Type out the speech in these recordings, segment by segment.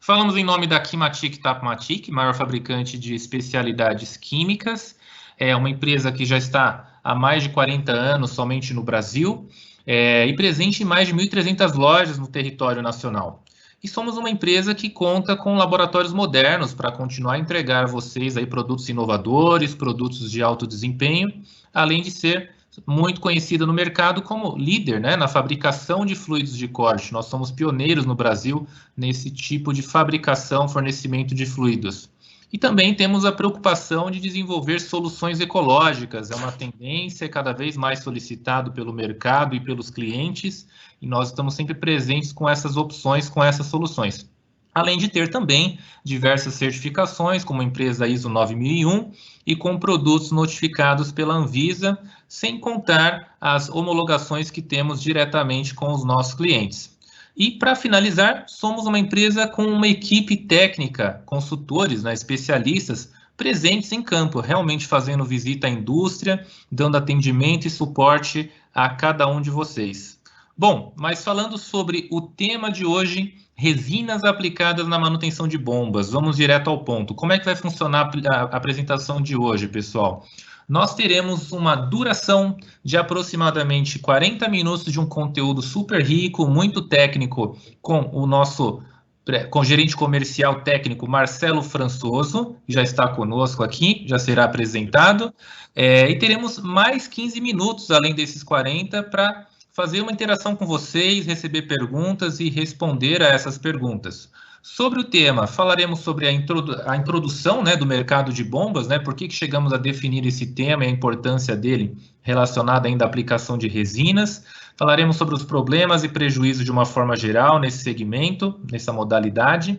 Falamos em nome da Kimatic Tapmatic, maior fabricante de especialidades químicas. É uma empresa que já está há mais de 40 anos somente no Brasil e presente em mais de 1.300 lojas no território nacional. E somos uma empresa que conta com laboratórios modernos para continuar a entregar a vocês aí produtos inovadores, produtos de alto desempenho, além de ser muito conhecida no mercado como líder, né, na fabricação de fluidos de corte. Nós somos pioneiros no Brasil nesse tipo de fabricação, fornecimento de fluidos. E também temos a preocupação de desenvolver soluções ecológicas. É uma tendência cada vez mais solicitado pelo mercado e pelos clientes, e nós estamos sempre presentes com essas opções, com essas soluções. Além de ter também diversas certificações, como a empresa ISO 9001, e com produtos notificados pela Anvisa, sem contar as homologações que temos diretamente com os nossos clientes. E, para finalizar, somos uma empresa com uma equipe técnica, consultores, né, especialistas, presentes em campo, realmente fazendo visita à indústria, dando atendimento e suporte a cada um de vocês. Bom, mas falando sobre o tema de hoje, resinas aplicadas na manutenção de bombas. Vamos direto ao ponto. Como é que vai funcionar a apresentação de hoje, pessoal? Nós teremos uma duração de aproximadamente 40 minutos de um conteúdo super rico, muito técnico, com o gerente comercial técnico Marcelo Françoso, que já está conosco aqui, já será apresentado, e teremos mais 15 minutos, além desses 40, para fazer uma interação com vocês, receber perguntas e responder a essas perguntas. Sobre o tema, falaremos sobre a introdução, né, do mercado de bombas, né, por que chegamos a definir esse tema e a importância dele relacionada ainda à aplicação de resinas. Falaremos sobre os problemas e prejuízos de uma forma geral nesse segmento, nessa modalidade.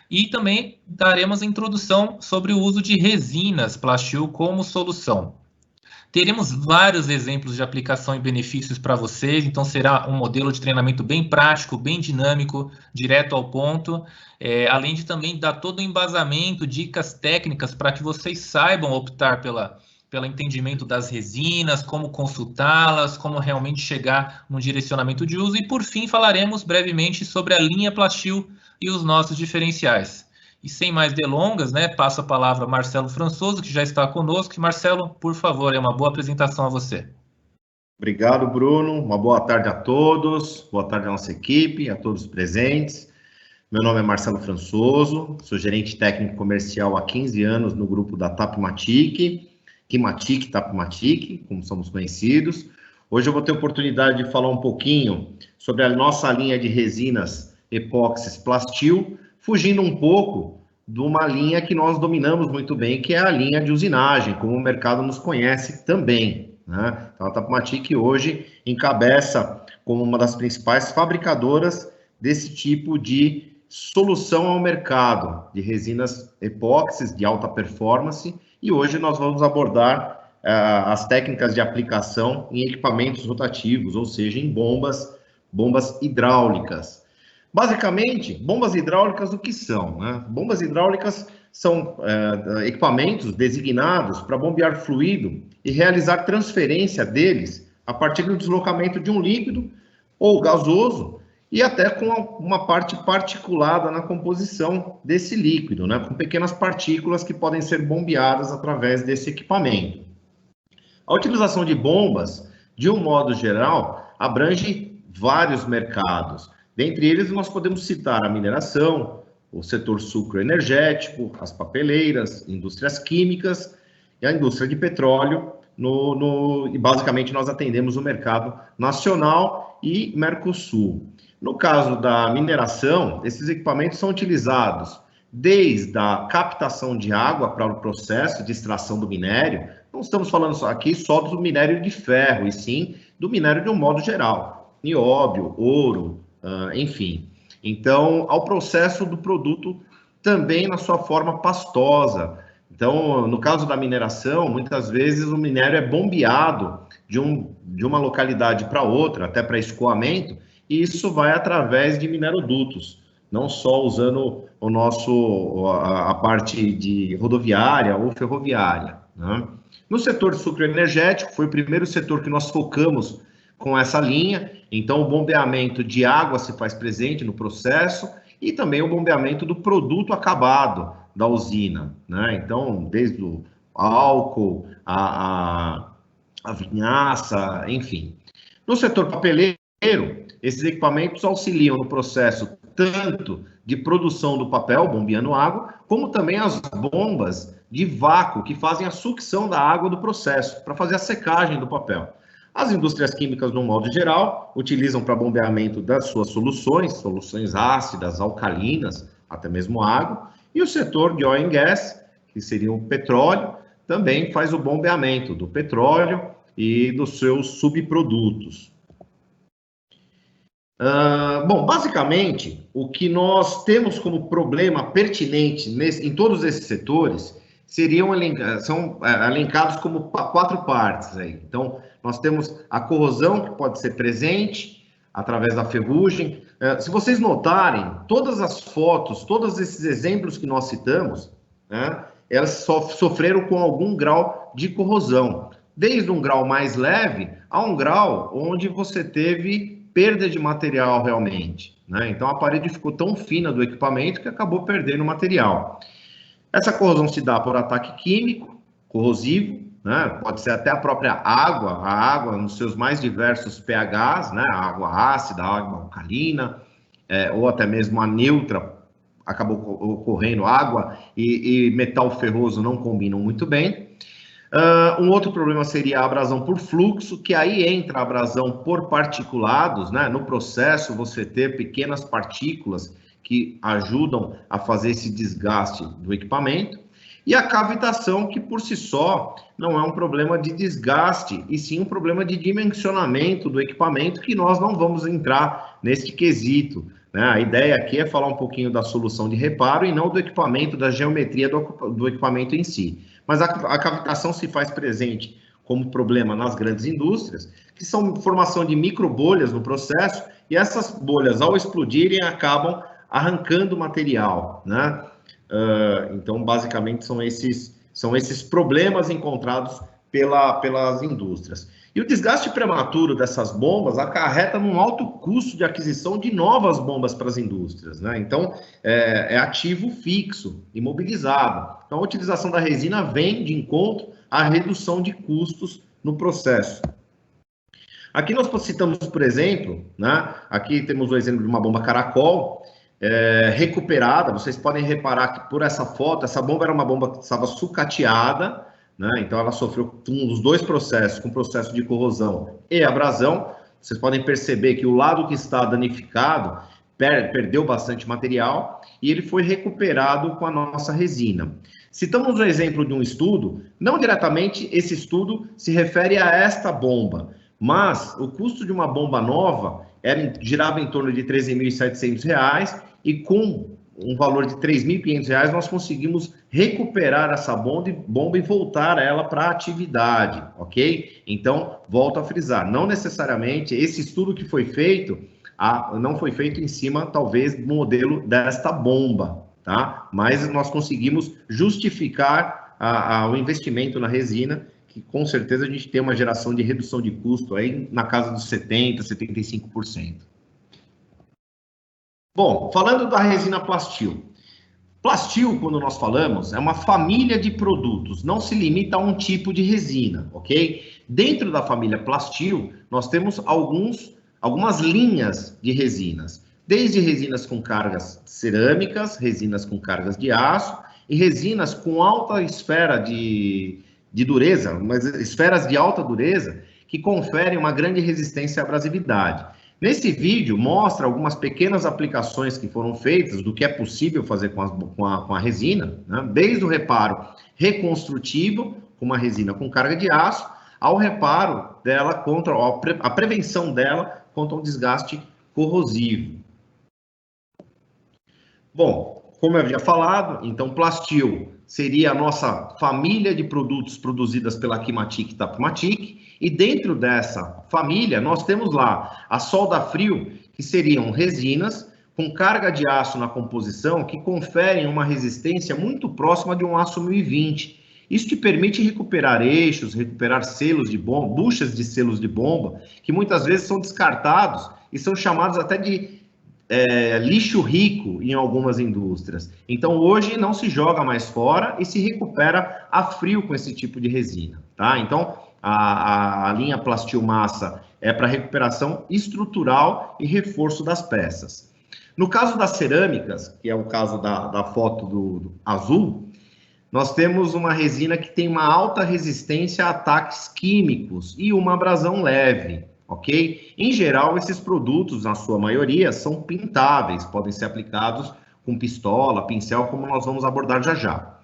E também daremos a introdução sobre o uso de resinas Plastil como solução. Teremos vários exemplos de aplicação e benefícios para vocês, então será um modelo de treinamento bem prático, bem dinâmico, direto ao ponto, além de também dar todo o embasamento, dicas técnicas para que vocês saibam optar pelo entendimento das resinas, como consultá-las, como realmente chegar no direcionamento de uso. E, por fim, falaremos brevemente sobre a linha Plastil e os nossos diferenciais. E sem mais delongas, né, passo a palavra a Marcelo Françoso, que já está conosco. Marcelo, por favor, é uma boa apresentação a você. Obrigado, Bruno. Uma boa tarde a todos. Boa tarde à nossa equipe, a todos os presentes. Meu nome é Marcelo Françoso, sou gerente técnico comercial há 15 anos no grupo da Tapmatic, Kimatic Tapmatic, como somos conhecidos. Hoje eu vou ter a oportunidade de falar um pouquinho sobre a nossa linha de resinas epóxis Plastil, fugindo um pouco de uma linha que nós dominamos muito bem, que é a linha de usinagem, como o mercado nos conhece também, né? Então, a Tapmatic hoje encabeça como uma das principais fabricadoras desse tipo de solução ao mercado, de resinas epóxis de alta performance, e hoje nós vamos abordar as técnicas de aplicação em equipamentos rotativos, ou seja, em bombas hidráulicas. Basicamente, bombas hidráulicas o que são, né? Bombas hidráulicas são equipamentos designados para bombear fluido e realizar transferência deles a partir do deslocamento de um líquido ou gasoso e até com uma parte particulada na composição desse líquido, né? Com pequenas partículas que podem ser bombeadas através desse equipamento. A utilização de bombas, de um modo geral, abrange vários mercados. Dentre eles, nós podemos citar a mineração, o setor sucroenergético, as papeleiras, indústrias químicas e a indústria de petróleo. E basicamente nós atendemos o mercado nacional e Mercosul. No caso da mineração, esses equipamentos são utilizados desde a captação de água para o processo de extração do minério. Não estamos falando aqui só do minério de ferro, e sim do minério de um modo geral. Nióbio, ouro, enfim. Então, ao processo do produto também na sua forma pastosa. Então, no caso da mineração, muitas vezes o minério é bombeado de uma localidade para outra, até para escoamento, e isso vai através de minerodutos, não só usando a parte de rodoviária ou ferroviária, né? No setor sucroenergético, foi o primeiro setor que nós focamos com essa linha. Então, o bombeamento de água se faz presente no processo e também o bombeamento do produto acabado da usina, né? Então, desde o álcool, a vinhaça, enfim. No setor papeleiro, esses equipamentos auxiliam no processo tanto de produção do papel, bombeando água, como também as bombas de vácuo que fazem a sucção da água do processo, para fazer a secagem do papel. As indústrias químicas, no modo geral, utilizam para bombeamento das suas soluções ácidas, alcalinas, até mesmo água, e o setor de oil and gas, que seria o petróleo, também faz o bombeamento do petróleo e dos seus subprodutos. Bom, basicamente, o que nós temos como problema pertinente em todos esses setores são elencados como 4 partes aí. Então, nós temos a corrosão, que pode ser presente através da ferrugem. Se vocês notarem, todas as fotos, todos esses exemplos que nós citamos, né, elas sofreram com algum grau de corrosão, desde um grau mais leve a um grau onde você teve perda de material realmente, né? Então a parede ficou tão fina do equipamento que acabou perdendo material. Essa corrosão se dá por ataque químico, corrosivo, né? Pode ser até a própria água, a água nos seus mais diversos pHs, né? A água ácida, a água alcalina, ou até mesmo a neutra, acabou ocorrendo água e metal ferroso não combinam muito bem. Um outro problema seria a abrasão por fluxo, que aí entra a abrasão por particulados, né? No processo, você ter pequenas partículas que ajudam a fazer esse desgaste do equipamento. E a cavitação, que por si só não é um problema de desgaste, e sim um problema de dimensionamento do equipamento, que nós não vamos entrar neste quesito, né? A ideia aqui é falar um pouquinho da solução de reparo e não do equipamento, da geometria do equipamento em si. Mas a cavitação se faz presente como problema nas grandes indústrias, que são formação de microbolhas no processo, e essas bolhas, ao explodirem, acabam arrancando material, né? Então, basicamente, são esses problemas encontrados pelas indústrias. E o desgaste prematuro dessas bombas acarreta num alto custo de aquisição de novas bombas para as indústrias, né? Então, é ativo fixo, imobilizado. Então, a utilização da resina vem de encontro à redução de custos no processo. Aqui nós citamos, por exemplo, né? Aqui temos o exemplo de uma bomba caracol, recuperada. Vocês podem reparar que por essa foto, essa bomba era uma bomba que estava sucateada, né? Então ela sofreu os 2 processos, com processo de corrosão e abrasão. Vocês podem perceber que o lado que está danificado perdeu bastante material e ele foi recuperado com a nossa resina. Citamos o exemplo de um estudo, não diretamente esse estudo se refere a esta bomba, mas o custo de uma bomba nova girava em torno de R$ 13.700, e com um valor de R$ 3.500 nós conseguimos recuperar essa bomba e voltar ela para a atividade, ok? Então, volto a frisar, não necessariamente esse estudo que foi feito, não foi feito em cima, talvez, do modelo desta bomba, tá? Mas nós conseguimos justificar o investimento na resina, que com certeza a gente tem uma geração de redução de custo aí na casa dos 70%, 75%. Bom, falando da resina Plastil. Plastil, quando nós falamos, é uma família de produtos, não se limita a um tipo de resina, ok? Dentro da família Plastil, nós temos algumas linhas de resinas, desde resinas com cargas cerâmicas, resinas com cargas de aço e resinas com alta esfera de dureza, mas esferas de alta dureza que conferem uma grande resistência à abrasividade. Nesse vídeo, mostra algumas pequenas aplicações que foram feitas do que é possível fazer com a resina, né? Desde o reparo reconstrutivo, com uma resina com carga de aço, ao reparo dela contra a prevenção dela contra um desgaste corrosivo. Bom, como eu havia falado, então Plastil seria a nossa família de produtos produzidas pela Kimatic e Tapmatic, e dentro dessa família nós temos lá a solda frio, que seriam resinas com carga de aço na composição que conferem uma resistência muito próxima de um aço 1020. Isso que permite recuperar eixos, recuperar selos de bomba, buchas de selos de bomba, que muitas vezes são descartados e são chamados até de lixo rico em algumas indústrias. Então, hoje não se joga mais fora e se recupera a frio com esse tipo de resina, tá? Então, a linha Plastiomassa é para recuperação estrutural e reforço das peças. No caso das cerâmicas, que é o caso da foto do azul, nós temos uma resina que tem uma alta resistência a ataques químicos e uma abrasão leve, ok? Em geral, esses produtos, na sua maioria, são pintáveis, podem ser aplicados com pistola, pincel, como nós vamos abordar já já.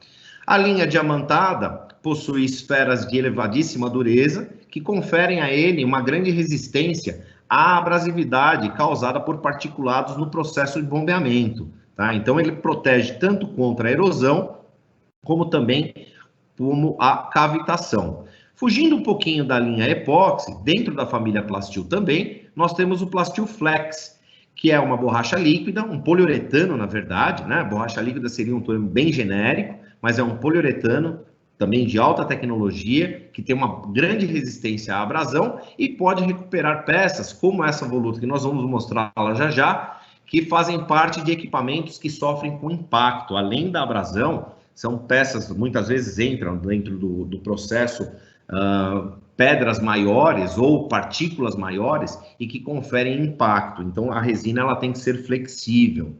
A linha diamantada possui esferas de elevadíssima dureza, que conferem a ele uma grande resistência à abrasividade causada por particulados no processo de bombeamento, tá? Então, ele protege tanto contra a erosão, como também como a cavitação. Fugindo um pouquinho da linha epóxi, dentro da família Plastil também, nós temos o Plastil Flex, que é uma borracha líquida, um poliuretano, na verdade, né? Borracha líquida seria um termo bem genérico, mas é um poliuretano também de alta tecnologia, que tem uma grande resistência à abrasão e pode recuperar peças, como essa voluta que nós vamos mostrar já já, que fazem parte de equipamentos que sofrem com impacto. Além da abrasão, são peças, muitas vezes entram dentro do processo pedras maiores ou partículas maiores e que conferem impacto. Então, a resina ela tem que ser flexível.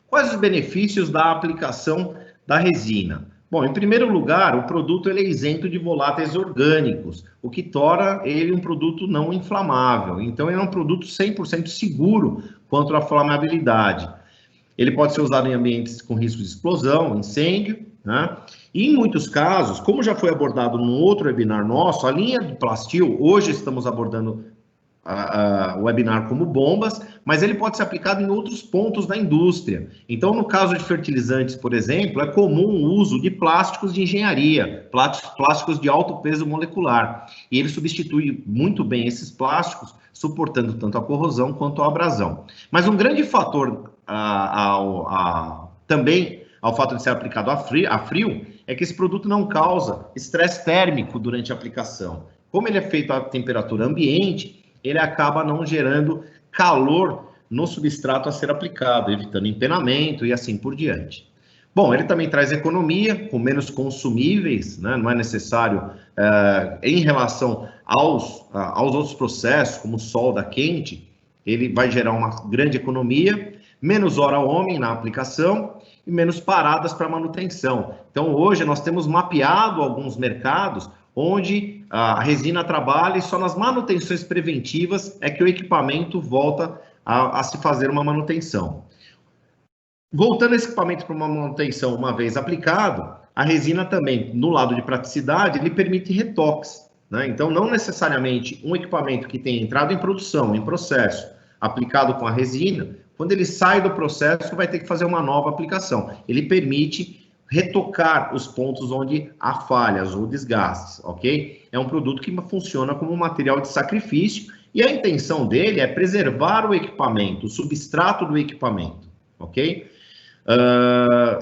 Quais os benefícios da aplicação da resina? Bom, em primeiro lugar, o produto ele é isento de voláteis orgânicos, o que torna ele um produto não inflamável. Então, ele é um produto 100% seguro quanto à flamabilidade. Ele pode ser usado em ambientes com risco de explosão, incêndio, né? E em muitos casos, como já foi abordado num outro webinar nosso, a linha do Plastil, hoje estamos abordando o webinar como bombas, mas ele pode ser aplicado em outros pontos da indústria. Então, no caso de fertilizantes, por exemplo, é comum o uso de plásticos de engenharia, plásticos de alto peso molecular, e ele substitui muito bem esses plásticos, suportando tanto a corrosão quanto a abrasão. Mas um grande fator também ao fato de ser aplicado a frio, é que esse produto não causa estresse térmico durante a aplicação. Como ele é feito a temperatura ambiente, ele acaba não gerando calor no substrato a ser aplicado, evitando empenamento e assim por diante. Bom, ele também traz economia, com menos consumíveis, né? Não é necessário, em relação aos outros processos, como solda quente, ele vai gerar uma grande economia, menos hora-homem na aplicação e menos paradas para manutenção. Então, hoje nós temos mapeado alguns mercados onde a resina trabalha e só nas manutenções preventivas é que o equipamento volta a se fazer uma manutenção. Voltando esse equipamento para uma manutenção uma vez aplicado, a resina também, no lado de praticidade, ele permite retoques, né? Então, não necessariamente um equipamento que tenha entrado em produção, em processo, aplicado com a resina, quando ele sai do processo, vai ter que fazer uma nova aplicação. Ele permite retocar os pontos onde há falhas ou desgastes, ok? É um produto que funciona como um material de sacrifício e a intenção dele é preservar o equipamento, o substrato do equipamento, ok?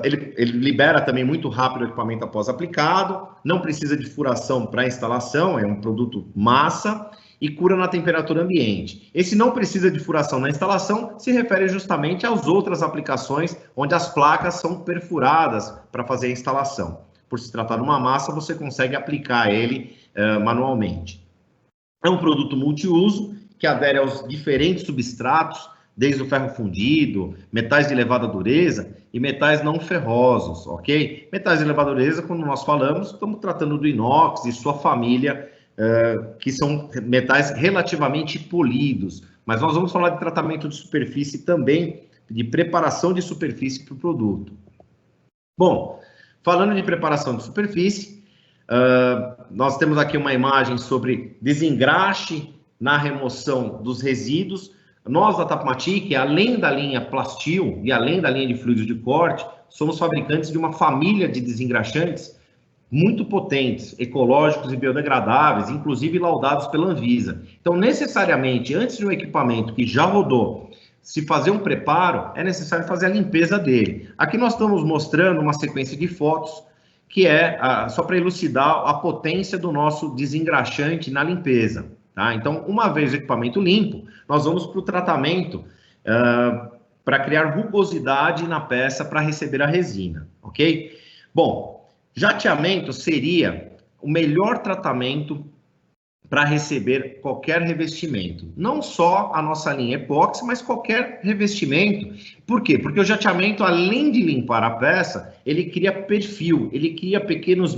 Ele libera também muito rápido o equipamento após aplicado, não precisa de furação para instalação, é um produto massa e cura na temperatura ambiente. Esse não precisa de furação na instalação se refere justamente às outras aplicações onde as placas são perfuradas para fazer a instalação. Por se tratar de uma massa, você consegue aplicar ele manualmente. É um produto multiuso que adere aos diferentes substratos, desde o ferro fundido, metais de elevada dureza e metais não ferrosos, ok? Metais de elevada dureza, quando nós falamos, estamos tratando do inox e sua família, que são metais relativamente polidos, mas nós vamos falar de tratamento de superfície também, de preparação de superfície para o produto. Bom, falando de preparação de superfície, nós temos aqui uma imagem sobre desengraxe na remoção dos resíduos. Nós, da Tapmatic, além da linha Plastil e além da linha de fluidos de corte, somos fabricantes de uma família de desengraxantes muito potentes, ecológicos e biodegradáveis, inclusive laudados pela Anvisa. Então, necessariamente, antes de um equipamento que já rodou, se fazer um preparo, é necessário fazer a limpeza dele. Aqui nós estamos mostrando uma sequência de fotos que é só para elucidar a potência do nosso desengraxante na limpeza. Tá? Então, uma vez o equipamento limpo, nós vamos para o tratamento para criar rugosidade na peça para receber a resina, ok? Bom, jateamento seria o melhor tratamento para receber qualquer revestimento. Não só a nossa linha epóxi, mas qualquer revestimento. Por quê? Porque o jateamento, além de limpar a peça, ele cria perfil, ele cria pequenos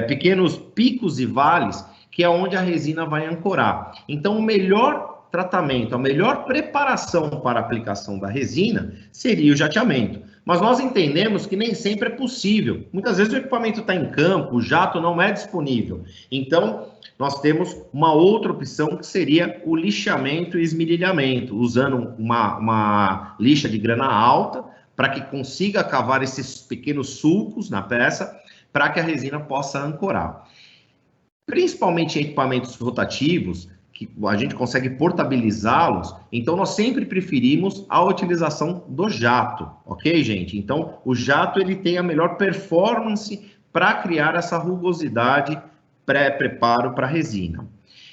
pequenos picos e vales, que é onde a resina vai ancorar. Então, o melhor tratamento, a melhor preparação para a aplicação da resina seria o jateamento. Mas nós entendemos que nem sempre é possível. Muitas vezes o equipamento está em campo, o jato não é disponível. Então, nós temos uma outra opção que seria o lixamento e esmerilhamento, usando uma lixa de grana alta para que consiga cavar esses pequenos sulcos na peça para que a resina possa ancorar. Principalmente em equipamentos rotativos, que a gente consegue portabilizá-los, então nós sempre preferimos a utilização do jato, ok, gente? Então, o jato ele tem a melhor performance para criar essa rugosidade pré-preparo para a resina.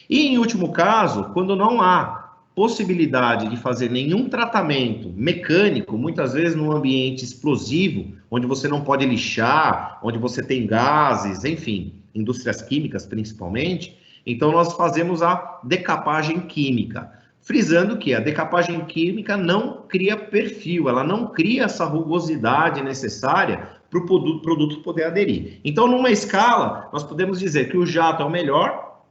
E, em último caso, quando não há possibilidade de fazer nenhum tratamento mecânico, muitas vezes num ambiente explosivo, onde você não pode lixar, onde você tem gases, enfim, indústrias químicas principalmente, então nós fazemos a decapagem química, frisando que a decapagem química não cria perfil, ela não cria essa rugosidade necessária para o produto poder aderir. Então, numa escala, nós podemos dizer que o jato é o melhor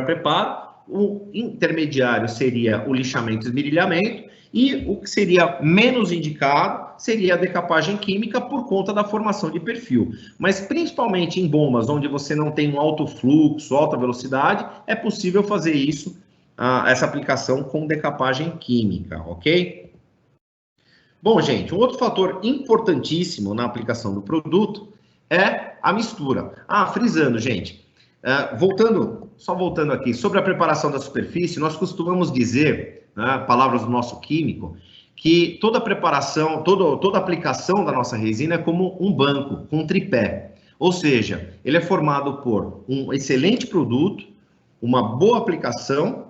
preparo, o intermediário seria o lixamento e esmerilhamento, e o que seria menos indicado seria a decapagem química por conta da formação de perfil. Mas principalmente em bombas onde você não tem um alto fluxo, alta velocidade, é possível fazer isso, essa aplicação com decapagem química, ok? Bom, gente, um outro fator importantíssimo na aplicação do produto é a mistura. Frisando, gente, voltando aqui, sobre a preparação da superfície, nós costumamos dizer, palavras do nosso químico, que toda preparação, toda aplicação da nossa resina é como um banco, com um tripé. Ou seja, ele é formado por um excelente produto, uma boa aplicação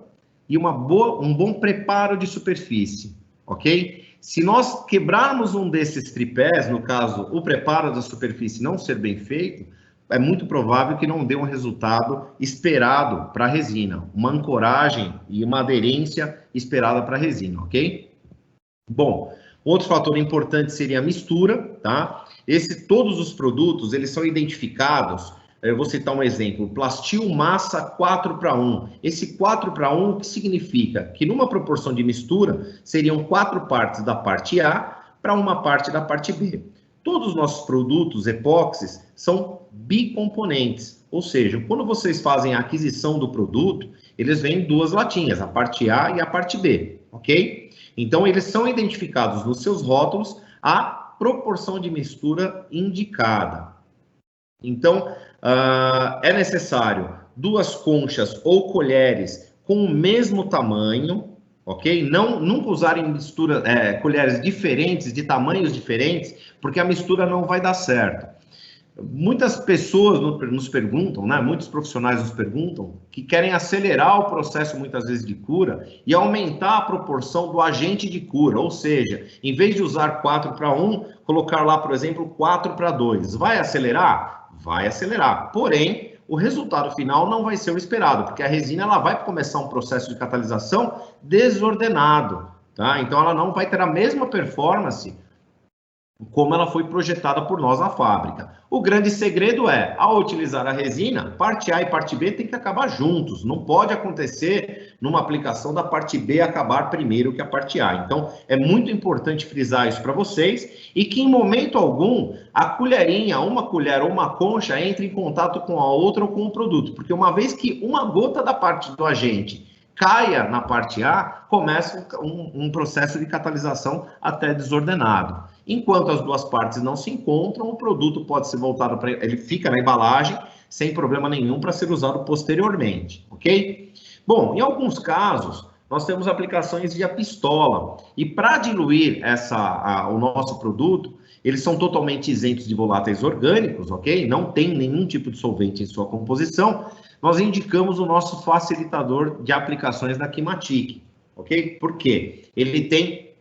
e um bom preparo de superfície, ok? Se nós quebrarmos um desses tripés, no caso, o preparo da superfície não ser bem feito, é muito provável que não dê um resultado esperado para a resina, uma ancoragem e uma aderência esperada para a resina, ok? Bom, outro fator importante seria a mistura, tá? Todos os produtos, eles são identificados, eu vou citar um exemplo, Plastil massa 4:1. Esse 4:1, o que significa? Que numa proporção de mistura, seriam 4 partes da parte A para uma parte da parte B. Todos os nossos produtos epóxis são bicomponentes, ou seja, quando vocês fazem a aquisição do produto, eles vêm em 2 latinhas, a parte A e a parte B, ok? Então, eles são identificados nos seus rótulos a proporção de mistura indicada. Então, é necessário 2 conchas ou colheres com o mesmo tamanho, ok? Nunca usarem colheres diferentes, de tamanhos diferentes, porque a mistura não vai dar certo. Muitas pessoas nos perguntam, né? Muitos profissionais nos perguntam que querem acelerar o processo, muitas vezes, de cura e aumentar a proporção do agente de cura, ou seja, em vez de usar 4:1, colocar lá, por exemplo, 4:2. Vai acelerar? Vai acelerar, porém, o resultado final não vai ser o esperado, porque a resina ela vai começar um processo de catalisação desordenado, tá? Então, ela não vai ter a mesma performance como ela foi projetada por nós na fábrica. O grande segredo é, ao utilizar a resina, parte A e parte B tem que acabar juntos. Não pode acontecer numa aplicação da parte B acabar primeiro que a parte A. Então, é muito importante frisar isso para vocês e que em momento algum a colherinha, uma colher ou uma concha entre em contato com a outra ou com o produto. Porque uma vez que uma gota da parte do agente caia na parte A, começa um processo de catalisação até desordenado. Enquanto as 2 partes não se encontram, o produto pode ser voltado para... Ele fica na embalagem sem problema nenhum para ser usado posteriormente, ok? Bom, em alguns casos, nós temos aplicações via pistola. E para diluir o nosso produto, eles são totalmente isentos de voláteis orgânicos, ok? Não tem nenhum tipo de solvente em sua composição. Nós indicamos o nosso facilitador de aplicações da Kimatic, ok? Por quê? Ele tem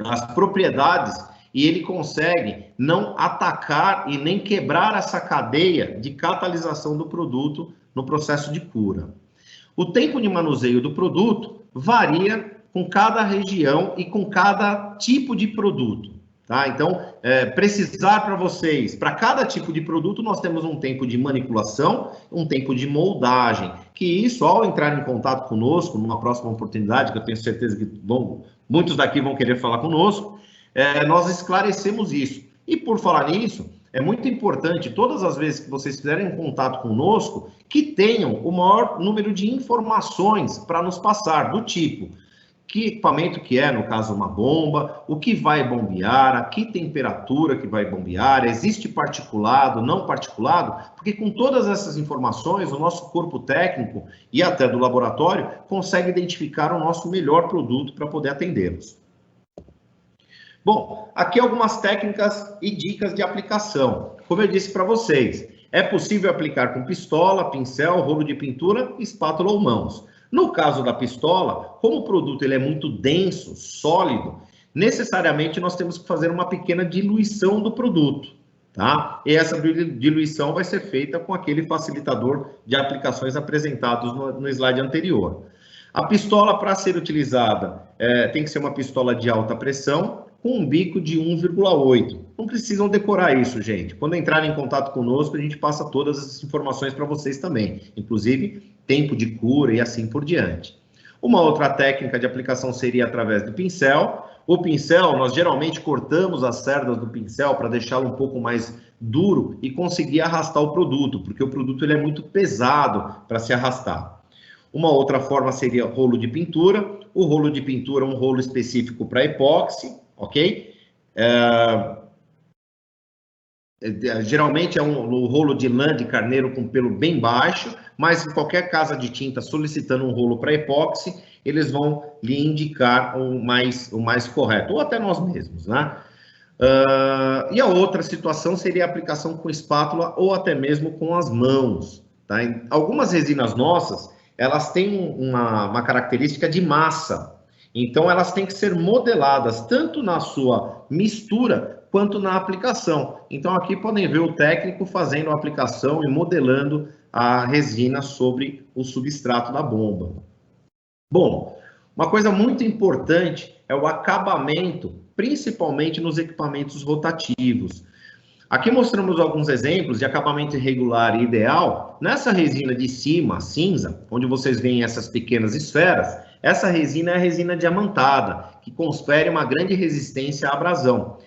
as propriedades e ele consegue não atacar e nem quebrar essa cadeia de catalisação do produto no processo de cura. O tempo de manuseio do produto varia com cada região e com cada tipo de produto. Tá? Então, precisar para vocês, para cada tipo de produto, nós temos um tempo de manipulação, um tempo de moldagem, que isso, ao entrar em contato conosco, numa próxima oportunidade, que eu tenho certeza que muitos daqui vão querer falar conosco, nós esclarecemos isso. E por falar nisso, é muito importante, todas as vezes que vocês fizerem contato conosco, que tenham o maior número de informações para nos passar, do tipo, que equipamento que é, no caso, uma bomba, o que vai bombear, a que temperatura que vai bombear, existe particulado, não particulado, porque com todas essas informações, o nosso corpo técnico e até do laboratório consegue identificar o nosso melhor produto para poder atendê-los. Bom, aqui algumas técnicas e dicas de aplicação. Como eu disse para vocês, é possível aplicar com pistola, pincel, rolo de pintura, espátula ou mãos. No caso da pistola, como o produto ele é muito denso, sólido, necessariamente nós temos que fazer uma pequena diluição do produto, tá? E essa diluição vai ser feita com aquele facilitador de aplicações apresentados no slide anterior. A pistola, para ser utilizada, tem que ser uma pistola de alta pressão, com um bico de 1,8. Não precisam decorar isso, gente. Quando entrarem em contato conosco, a gente passa todas as informações para vocês também, inclusive tempo de cura e assim por diante. Uma outra técnica de aplicação seria através do pincel. O pincel, nós geralmente cortamos as cerdas do pincel para deixá-lo um pouco mais duro e conseguir arrastar o produto, porque o produto ele é muito pesado para se arrastar. Uma outra forma seria rolo de pintura. O rolo de pintura é um rolo específico para epóxi, ok? Geralmente é um rolo de lã de carneiro com pelo bem baixo, mas em qualquer casa de tinta solicitando um rolo para epóxi, eles vão lhe indicar o mais correto, ou até nós mesmos, né? E a outra situação seria a aplicação com espátula ou até mesmo com as mãos, tá? Algumas resinas nossas, elas têm uma característica de massa, então elas têm que ser modeladas tanto na sua mistura quanto na aplicação. Então aqui podem ver o técnico fazendo a aplicação e modelando a resina sobre o substrato da bomba. Bom, uma coisa muito importante é o acabamento, principalmente nos equipamentos rotativos. Aqui mostramos alguns exemplos de acabamento irregular e ideal. Nessa resina de cima, cinza, onde vocês veem essas pequenas esferas, essa resina é a resina diamantada, que confere uma grande resistência à abrasão.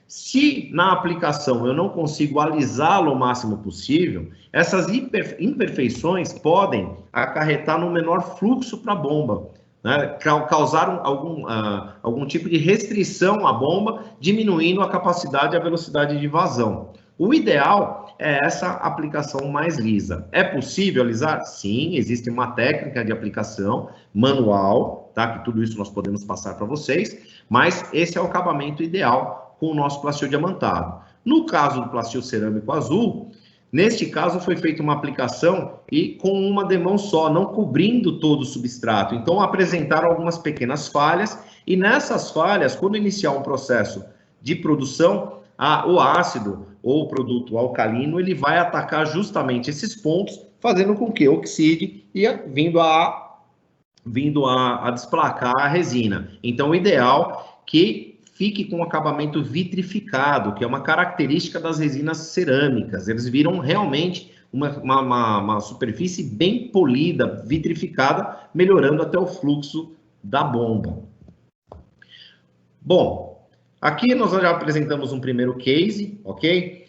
Se na aplicação eu não consigo alisá-lo o máximo possível, essas imperfeições podem acarretar no menor fluxo para a bomba, né? Causar algum tipo de restrição à bomba, diminuindo a capacidade e a velocidade de vazão. O ideal é essa aplicação mais lisa. É possível alisar? Sim, existe uma técnica de aplicação manual, tá? Que tudo isso nós podemos passar para vocês, mas esse é o acabamento ideal com o nosso plasteel diamantado. No caso do plasteel cerâmico azul, neste caso foi feita uma aplicação e com uma demão só, não cobrindo todo o substrato. Então apresentaram algumas pequenas falhas e nessas falhas, quando iniciar um processo de produção, o ácido ou o produto alcalino, ele vai atacar justamente esses pontos, fazendo com que oxide e vindo a desplacar a resina. Então o ideal é que fique com acabamento vitrificado, que é uma característica das resinas cerâmicas. Eles viram realmente uma superfície bem polida, vitrificada, melhorando até o fluxo da bomba. Bom, aqui nós já apresentamos um primeiro case, ok?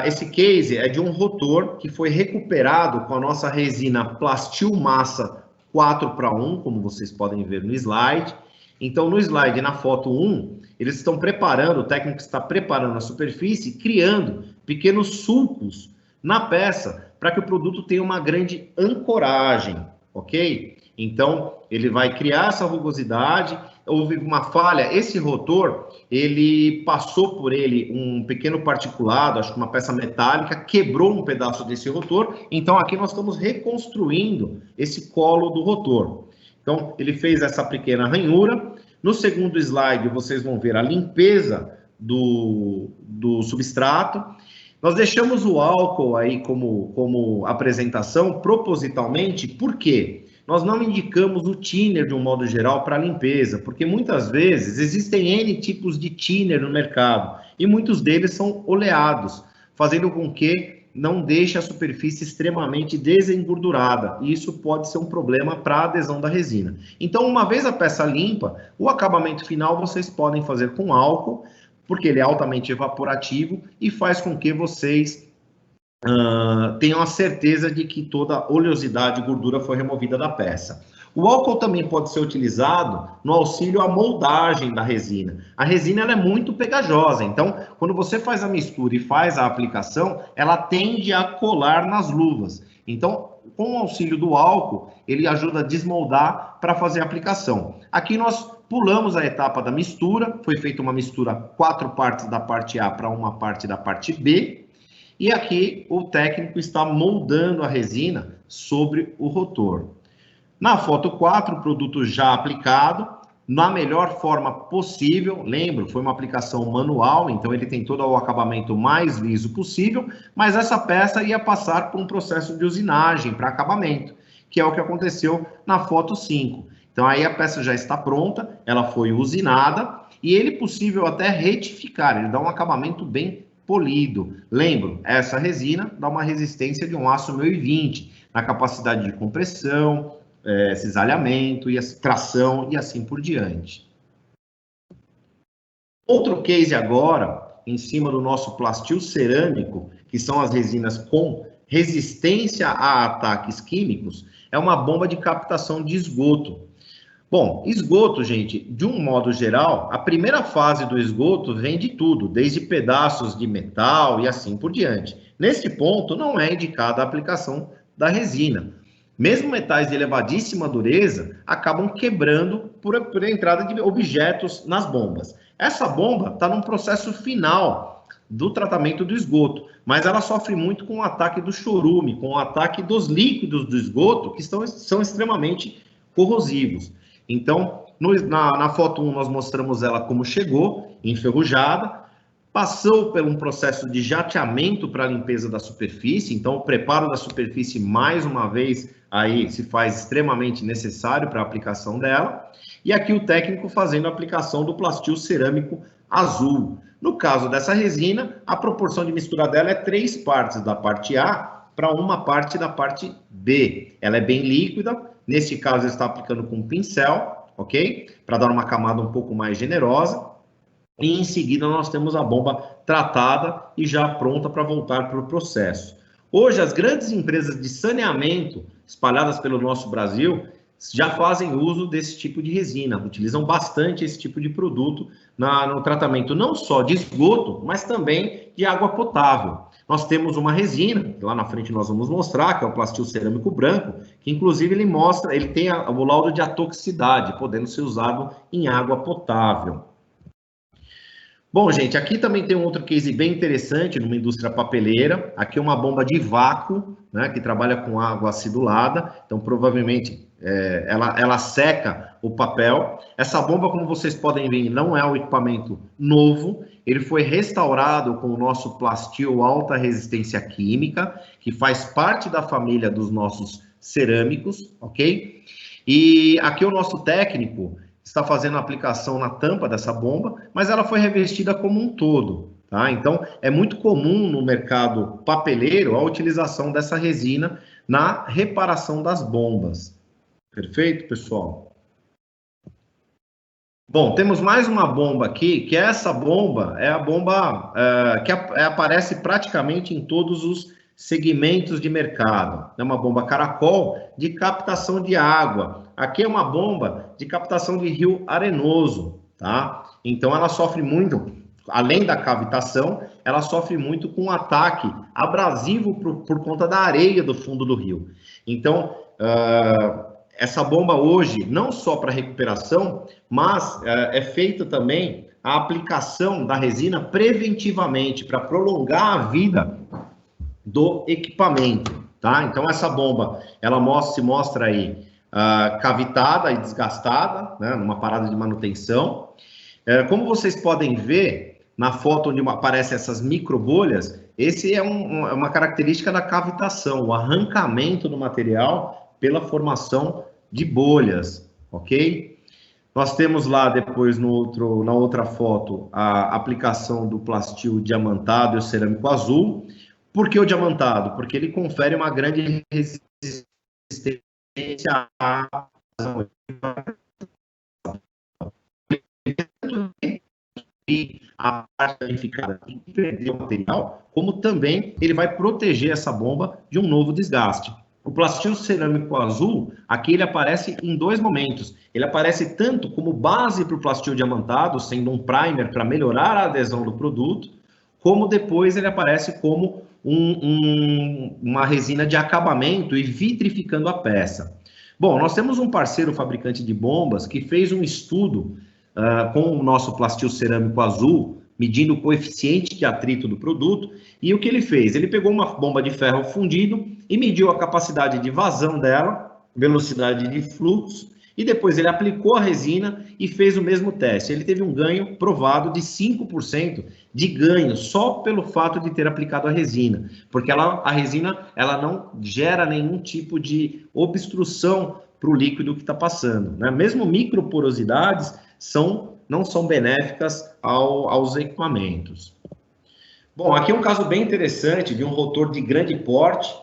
Esse case é de um rotor que foi recuperado com a nossa resina Plasteel Massa 4:1, como vocês podem ver no slide. Então, no slide, na foto 1, eles estão preparando, o técnico está preparando a superfície, criando pequenos sulcos na peça, para que o produto tenha uma grande ancoragem, ok? Então, ele vai criar essa rugosidade. Houve uma falha, esse rotor, ele passou por ele um pequeno particulado, acho que uma peça metálica, quebrou um pedaço desse rotor. Então, aqui nós estamos reconstruindo esse colo do rotor. Então, ele fez essa pequena ranhura. No segundo slide, vocês vão ver a limpeza do substrato. Nós deixamos o álcool aí como apresentação propositalmente, por quê? Nós não indicamos o thinner de um modo geral para limpeza, porque muitas vezes existem N tipos de thinner no mercado e muitos deles são oleados, fazendo com que não deixe a superfície extremamente desengordurada, e isso pode ser um problema para a adesão da resina. Então, uma vez a peça limpa, o acabamento final vocês podem fazer com álcool, porque ele é altamente evaporativo e faz com que vocês tenham a certeza de que toda a oleosidade e gordura foi removida da peça. O álcool também pode ser utilizado no auxílio à moldagem da resina. A resina ela é muito pegajosa, então quando você faz a mistura e faz a aplicação, ela tende a colar nas luvas. Então, com o auxílio do álcool, ele ajuda a desmoldar para fazer a aplicação. Aqui nós pulamos a etapa da mistura, foi feita uma mistura 4 partes da parte A para uma parte da parte B, e aqui o técnico está moldando a resina sobre o rotor. Na foto 4, o produto já aplicado, na melhor forma possível. Lembro, foi uma aplicação manual, então ele tem todo o acabamento mais liso possível, mas essa peça ia passar por um processo de usinagem para acabamento, que é o que aconteceu na foto 5. Então aí a peça já está pronta, ela foi usinada, e ele é possível até retificar, ele dá um acabamento bem polido. Lembro, essa resina dá uma resistência de um aço 1020, na capacidade de compressão, cisalhamento, e tração e assim por diante. Outro case agora, em cima do nosso plastil cerâmico, que são as resinas com resistência a ataques químicos, é uma bomba de captação de esgoto. Bom, esgoto, gente, de um modo geral, a primeira fase do esgoto vem de tudo, desde pedaços de metal e assim por diante. Neste ponto, não é indicada a aplicação da resina. Mesmo metais de elevadíssima dureza acabam quebrando por entrada de objetos nas bombas. Essa bomba está num processo final do tratamento do esgoto, mas ela sofre muito com o ataque do chorume, com o ataque dos líquidos do esgoto, que são extremamente corrosivos. Então, na foto 1, nós mostramos ela como chegou, enferrujada, passou por um processo de jateamento para a limpeza da superfície, então o preparo da superfície, mais uma vez, aí se faz extremamente necessário para a aplicação dela, e aqui o técnico fazendo a aplicação do plastil cerâmico azul. No caso dessa resina, a proporção de mistura dela é 3 partes da parte A para uma parte da parte B. Ela é bem líquida, neste caso ele está aplicando com um pincel, ok? Para dar uma camada um pouco mais generosa. E em seguida nós temos a bomba tratada e já pronta para voltar para o processo. Hoje as grandes empresas de saneamento espalhadas pelo nosso Brasil já fazem uso desse tipo de resina, utilizam bastante esse tipo de produto no tratamento não só de esgoto, mas também de água potável. Nós temos uma resina, que lá na frente nós vamos mostrar, que é o plastil cerâmico branco, que inclusive ele tem o laudo de atoxicidade, podendo ser usado em água potável. Bom, gente, aqui também tem um outro case bem interessante numa indústria papeleira. Aqui é uma bomba de vácuo, né, que trabalha com água acidulada. Então, provavelmente, ela seca o papel. Essa bomba, como vocês podem ver, não é um equipamento novo. Ele foi restaurado com o nosso plastil alta resistência química, que faz parte da família dos nossos cerâmicos, ok? E aqui o nosso técnico está fazendo a aplicação na tampa dessa bomba, mas ela foi revestida como um todo, tá? Então, é muito comum no mercado papeleiro a utilização dessa resina na reparação das bombas. Perfeito, pessoal? Bom, temos mais uma bomba aqui, que essa bomba é a bomba que aparece praticamente em todos os segmentos de mercado. É uma bomba caracol de captação de água. Aqui é uma bomba de captação de rio arenoso, tá? Então ela sofre muito, além da cavitação, ela sofre muito com ataque abrasivo por conta da areia do fundo do rio. Então, essa bomba hoje, não só para recuperação, mas é feita também a aplicação da resina preventivamente, para prolongar a vida do equipamento, tá? Então essa bomba, ela se mostra aí cavitada e desgastada, né, numa parada de manutenção. Como vocês podem ver, na foto onde aparecem essas microbolhas, esse é uma característica da cavitação, o arrancamento do material pela formação de bolhas, ok? Nós temos lá depois na outra foto a aplicação do plastil diamantado e o cerâmico azul. Por que o diamantado? Porque ele confere uma grande resistência à e a parte danificada e perder o material, como também ele vai proteger essa bomba de um novo desgaste. O plastil cerâmico azul, aqui ele aparece em dois momentos. Ele aparece tanto como base para o plastil diamantado, sendo um primer para melhorar a adesão do produto, como depois ele aparece como uma resina de acabamento e vitrificando a peça. Bom, nós temos um parceiro fabricante de bombas que fez um estudo com o nosso plastil cerâmico azul, medindo o coeficiente de atrito do produto, e o que ele fez? Ele pegou uma bomba de ferro fundido e mediu a capacidade de vazão dela, velocidade de fluxo, e depois ele aplicou a resina e fez o mesmo teste. Ele teve um ganho provado de 5% de ganho, só pelo fato de ter aplicado a resina, porque a resina ela não gera nenhum tipo de obstrução para o líquido que está passando, né? Mesmo microporosidades não são benéficas aos equipamentos. Bom, aqui é um caso bem interessante de um rotor de grande porte.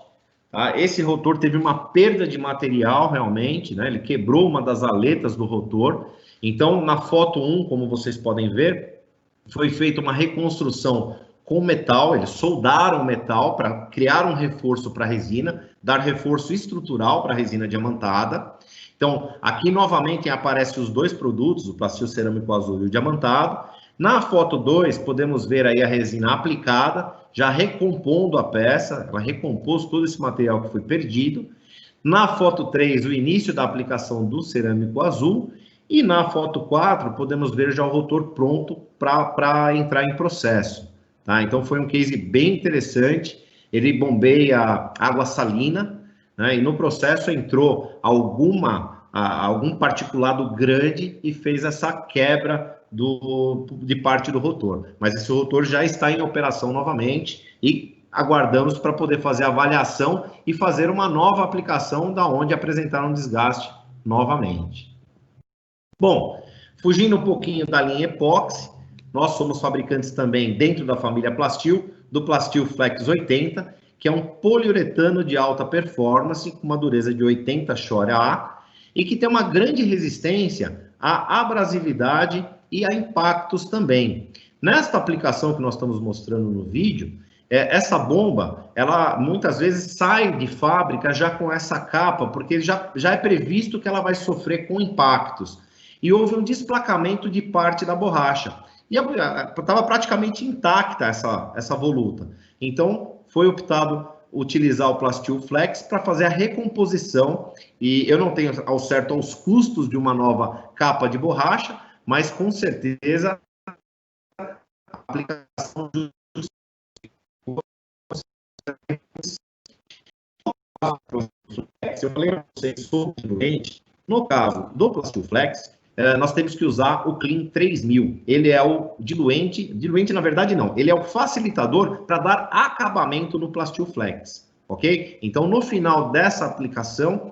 Tá? Esse rotor teve uma perda de material realmente, né? Ele quebrou uma das aletas do rotor. Então, na foto 1, como vocês podem ver, foi feita uma reconstrução com metal, eles soldaram metal para criar um reforço para a resina, dar reforço estrutural para a resina diamantada. Então, aqui novamente aparecem os dois produtos, o plastil cerâmico azul e o diamantado. Na foto 2, podemos ver aí a resina aplicada, já recompondo a peça, ela recompôs todo esse material que foi perdido. Na foto 3, o início da aplicação do cerâmico azul. E na foto 4, podemos ver já o rotor pronto para entrar em processo. Tá? Então, foi um case bem interessante. Ele bombeia água salina, né? E no processo entrou algum particulado grande e fez essa quebra de parte do rotor. Mas esse rotor já está em operação novamente e aguardamos para poder fazer a avaliação e fazer uma nova aplicação da onde apresentar um desgaste novamente. Bom, fugindo um pouquinho da linha epóxi, nós somos fabricantes também dentro da família Plastil, do Plastil Flex 80, que é um poliuretano de alta performance, com uma dureza de 80 SHORE-A, e que tem uma grande resistência à abrasividade e a impactos também. Nesta aplicação que nós estamos mostrando no vídeo, essa bomba, ela muitas vezes sai de fábrica já com essa capa, porque já é previsto que ela vai sofrer com impactos. E houve um desplacamento de parte da borracha. E estava praticamente intacta essa voluta. Então, foi optado utilizar o Plastil Flex para fazer a recomposição. E eu não tenho ao certo os custos de uma nova capa de borracha, mas com certeza a aplicação eu falei para vocês sobre no caso do Plastil Flex, nós temos que usar o Clean 3000. Ele é o diluente na verdade não, ele é o facilitador para dar acabamento no Plastil Flex, ok? Então, no final dessa aplicação,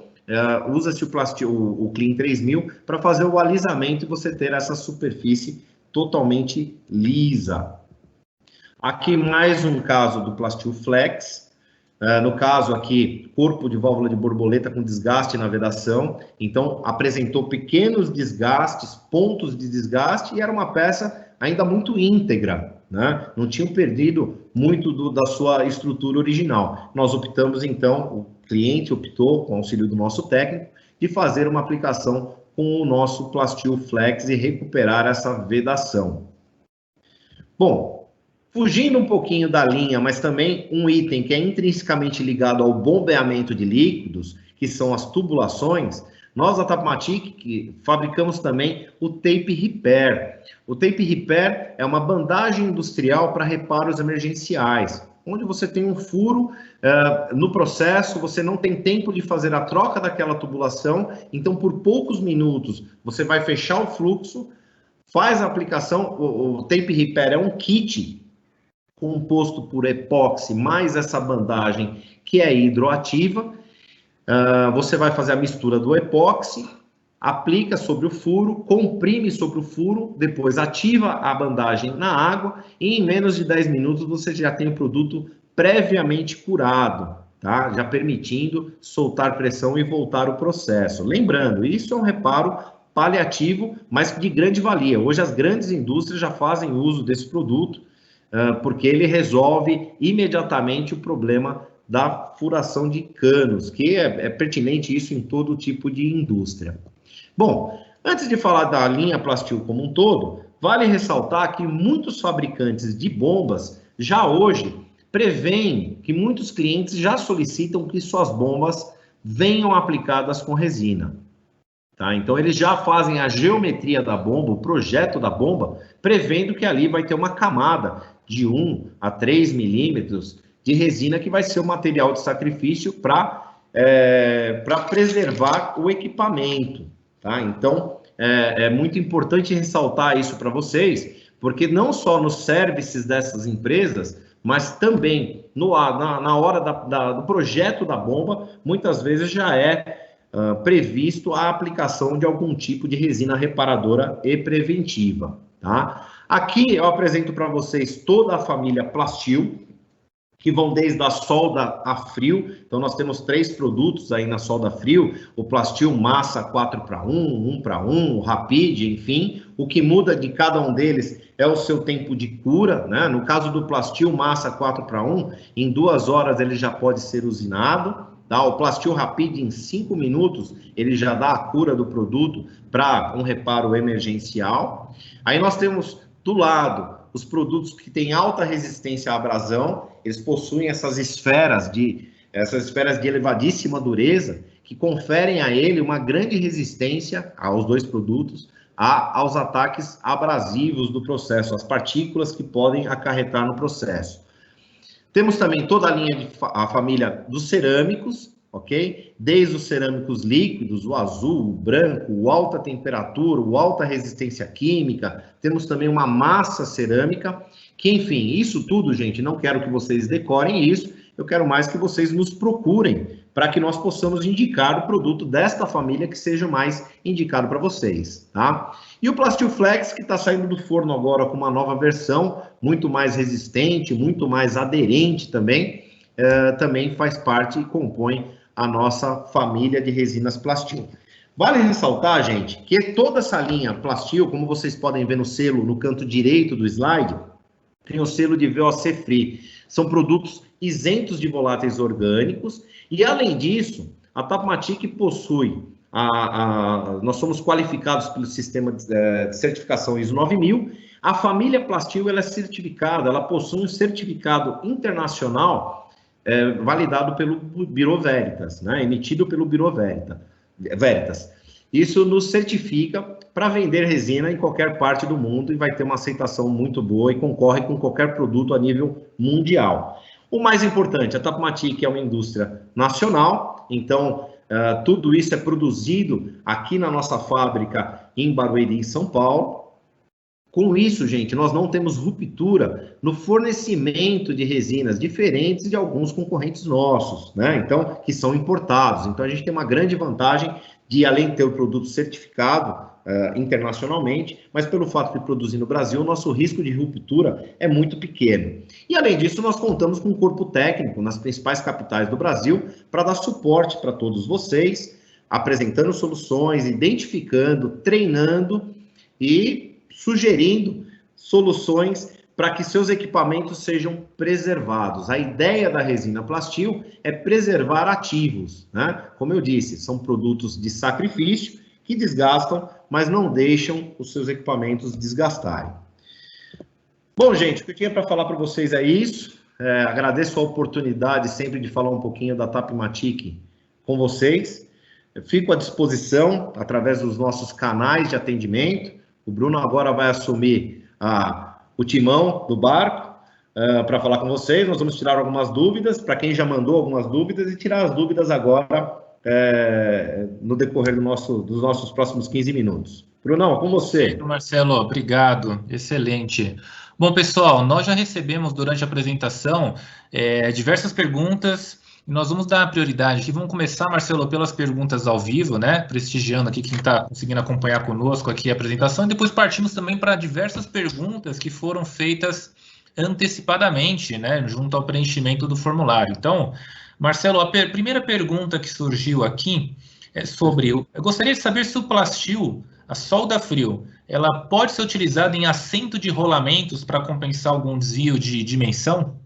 usa-se o Clean 3000 para fazer o alisamento e você ter essa superfície totalmente lisa. Aqui mais um caso do Plastil Flex. No caso aqui, corpo de válvula de borboleta com desgaste na vedação, então apresentou pequenos desgastes, pontos de desgaste, e era uma peça ainda muito íntegra, né? Não tinham perdido muito da sua estrutura original. Nós optamos então, o cliente optou, com o auxílio do nosso técnico, de fazer uma aplicação com o nosso Plastil Flex e recuperar essa vedação. Bom, fugindo um pouquinho da linha, mas também um item que é intrinsecamente ligado ao bombeamento de líquidos, que são as tubulações, Nós, da Tapmatic, que fabricamos também o Tape Repair. O Tape Repair é uma bandagem industrial para reparos emergenciais, onde você tem um furo no processo, você não tem tempo de fazer a troca daquela tubulação, então por poucos minutos você vai fechar o fluxo, faz a aplicação. O Tape Repair é um kit composto por epóxi mais essa bandagem que é hidroativa. Você vai fazer a mistura do epóxi, aplica sobre o furo, comprime sobre o furo, depois ativa a bandagem na água e em menos de 10 minutos você já tem o produto previamente curado, tá? Já permitindo soltar pressão e voltar o processo. Lembrando, isso é um reparo paliativo, mas de grande valia. Hoje as grandes indústrias já fazem uso desse produto, porque ele resolve imediatamente o problema da furação de canos, que é pertinente isso em todo tipo de indústria. Bom, antes de falar da linha Plastil como um todo, vale ressaltar que muitos fabricantes de bombas já hoje preveem que muitos clientes já solicitam que suas bombas venham aplicadas com resina. Tá? Então, eles já fazem a geometria da bomba, o projeto da bomba, prevendo que ali vai ter uma camada de 1 a 3 milímetros de resina, que vai ser o material de sacrifício para preservar o equipamento. Tá? Então, é muito importante ressaltar isso para vocês, porque não só nos services dessas empresas, mas também na hora do projeto da bomba, muitas vezes já é previsto a aplicação de algum tipo de resina reparadora e preventiva. Tá? Aqui eu apresento para vocês toda a família Plastil, que vão desde a solda a frio. Então, nós temos 3 produtos aí na solda a frio, o Plastil Massa 4x1, 1x1, o Rapid, enfim. O que muda de cada um deles é o seu tempo de cura, né? No caso do Plastil Massa 4x1, em 2 horas ele já pode ser usinado. Tá? O Plastil Rapid, em 5 minutos, ele já dá a cura do produto para um reparo emergencial. Aí nós temos do lado os produtos que têm alta resistência à abrasão. Eles possuem essas esferas de elevadíssima dureza, que conferem a ele uma grande resistência aos 2 produtos, aos ataques abrasivos do processo, as partículas que podem acarretar no processo. Temos também toda a linha a família dos cerâmicos, ok? Desde os cerâmicos líquidos, o azul, o branco, o alta temperatura, o alta resistência química. Temos também uma massa cerâmica, que, enfim, isso tudo, gente, não quero que vocês decorem isso, eu quero mais que vocês nos procurem para que nós possamos indicar o produto desta família que seja mais indicado para vocês, tá? E o Plastil Flex, que está saindo do forno agora com uma nova versão, muito mais resistente, muito mais aderente também, também faz parte e compõe a nossa família de resinas Plastil. Vale ressaltar, gente, que toda essa linha Plastil, como vocês podem ver no selo, no canto direito do slide, tem o selo de VOC Free. São produtos isentos de voláteis orgânicos e, além disso, a Tapmatic possui, nós somos qualificados pelo sistema de certificação ISO 9000. A família Plastil ela é certificada, ela possui um certificado internacional validado pelo Bureau Veritas, né? Emitido pelo Bureau Veritas. Isso nos certifica para vender resina em qualquer parte do mundo e vai ter uma aceitação muito boa e concorre com qualquer produto a nível mundial. O mais importante, a Tapmatic é uma indústria nacional, então tudo isso é produzido aqui na nossa fábrica em Barueri, em São Paulo. Com isso, gente, nós não temos ruptura no fornecimento de resinas diferentes de alguns concorrentes nossos, né? Então, que são importados. Então, a gente tem uma grande vantagem de, além de ter o produto certificado internacionalmente, mas pelo fato de produzir no Brasil, o nosso risco de ruptura é muito pequeno. E, além disso, nós contamos com um corpo técnico nas principais capitais do Brasil para dar suporte para todos vocês, apresentando soluções, identificando, treinando e sugerindo soluções para que seus equipamentos sejam preservados. A ideia da resina Plastil é preservar ativos, né? Como eu disse, são produtos de sacrifício que desgastam, mas não deixam os seus equipamentos desgastarem. Bom, gente, o que eu tinha para falar para vocês é isso. Agradeço a oportunidade sempre de falar um pouquinho da Tapmatic com vocês. Eu fico à disposição através dos nossos canais de atendimento. O Bruno agora vai assumir o timão do barco para falar com vocês. Nós vamos tirar algumas dúvidas, para quem já mandou algumas dúvidas, e tirar as dúvidas agora no decorrer dos nossos próximos 15 minutos. Brunão, com você. Marcelo, obrigado. Excelente. Bom, pessoal, nós já recebemos durante a apresentação diversas perguntas. Nós vamos dar prioridade aqui. Vamos começar, Marcelo, pelas perguntas ao vivo, né? Prestigiando aqui quem está conseguindo acompanhar conosco aqui a apresentação. E depois partimos também para diversas perguntas que foram feitas antecipadamente, né? Junto ao preenchimento do formulário. Então, Marcelo, a primeira pergunta que surgiu aqui é sobre... Eu gostaria de saber se o Plastil, a solda frio, ela pode ser utilizada em assento de rolamentos para compensar algum desvio de dimensão?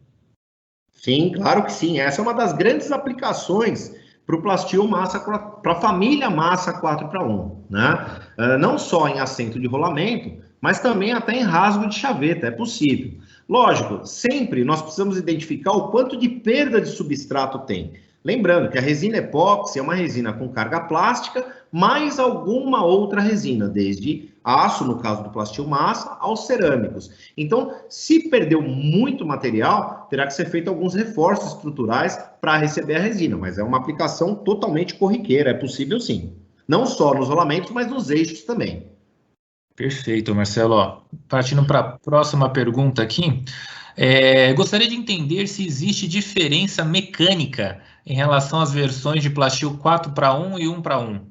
Sim, claro que sim. Essa é uma das grandes aplicações para o Plastil massa, para a família massa 4x1, né? Não só em assento de rolamento, mas também até em rasgo de chaveta, é possível. Lógico, sempre nós precisamos identificar o quanto de perda de substrato tem. Lembrando que a resina epóxi é uma resina com carga plástica, mais alguma outra resina, desde aço, no caso do Plastil massa, aos cerâmicos. Então, se perdeu muito material, terá que ser feito alguns reforços estruturais para receber a resina, mas é uma aplicação totalmente corriqueira, é possível sim. Não só nos rolamentos, mas nos eixos também. Perfeito, Marcelo. Partindo para a próxima pergunta aqui, gostaria de entender se existe diferença mecânica em relação às versões de Plastil 4x1 e 1x1.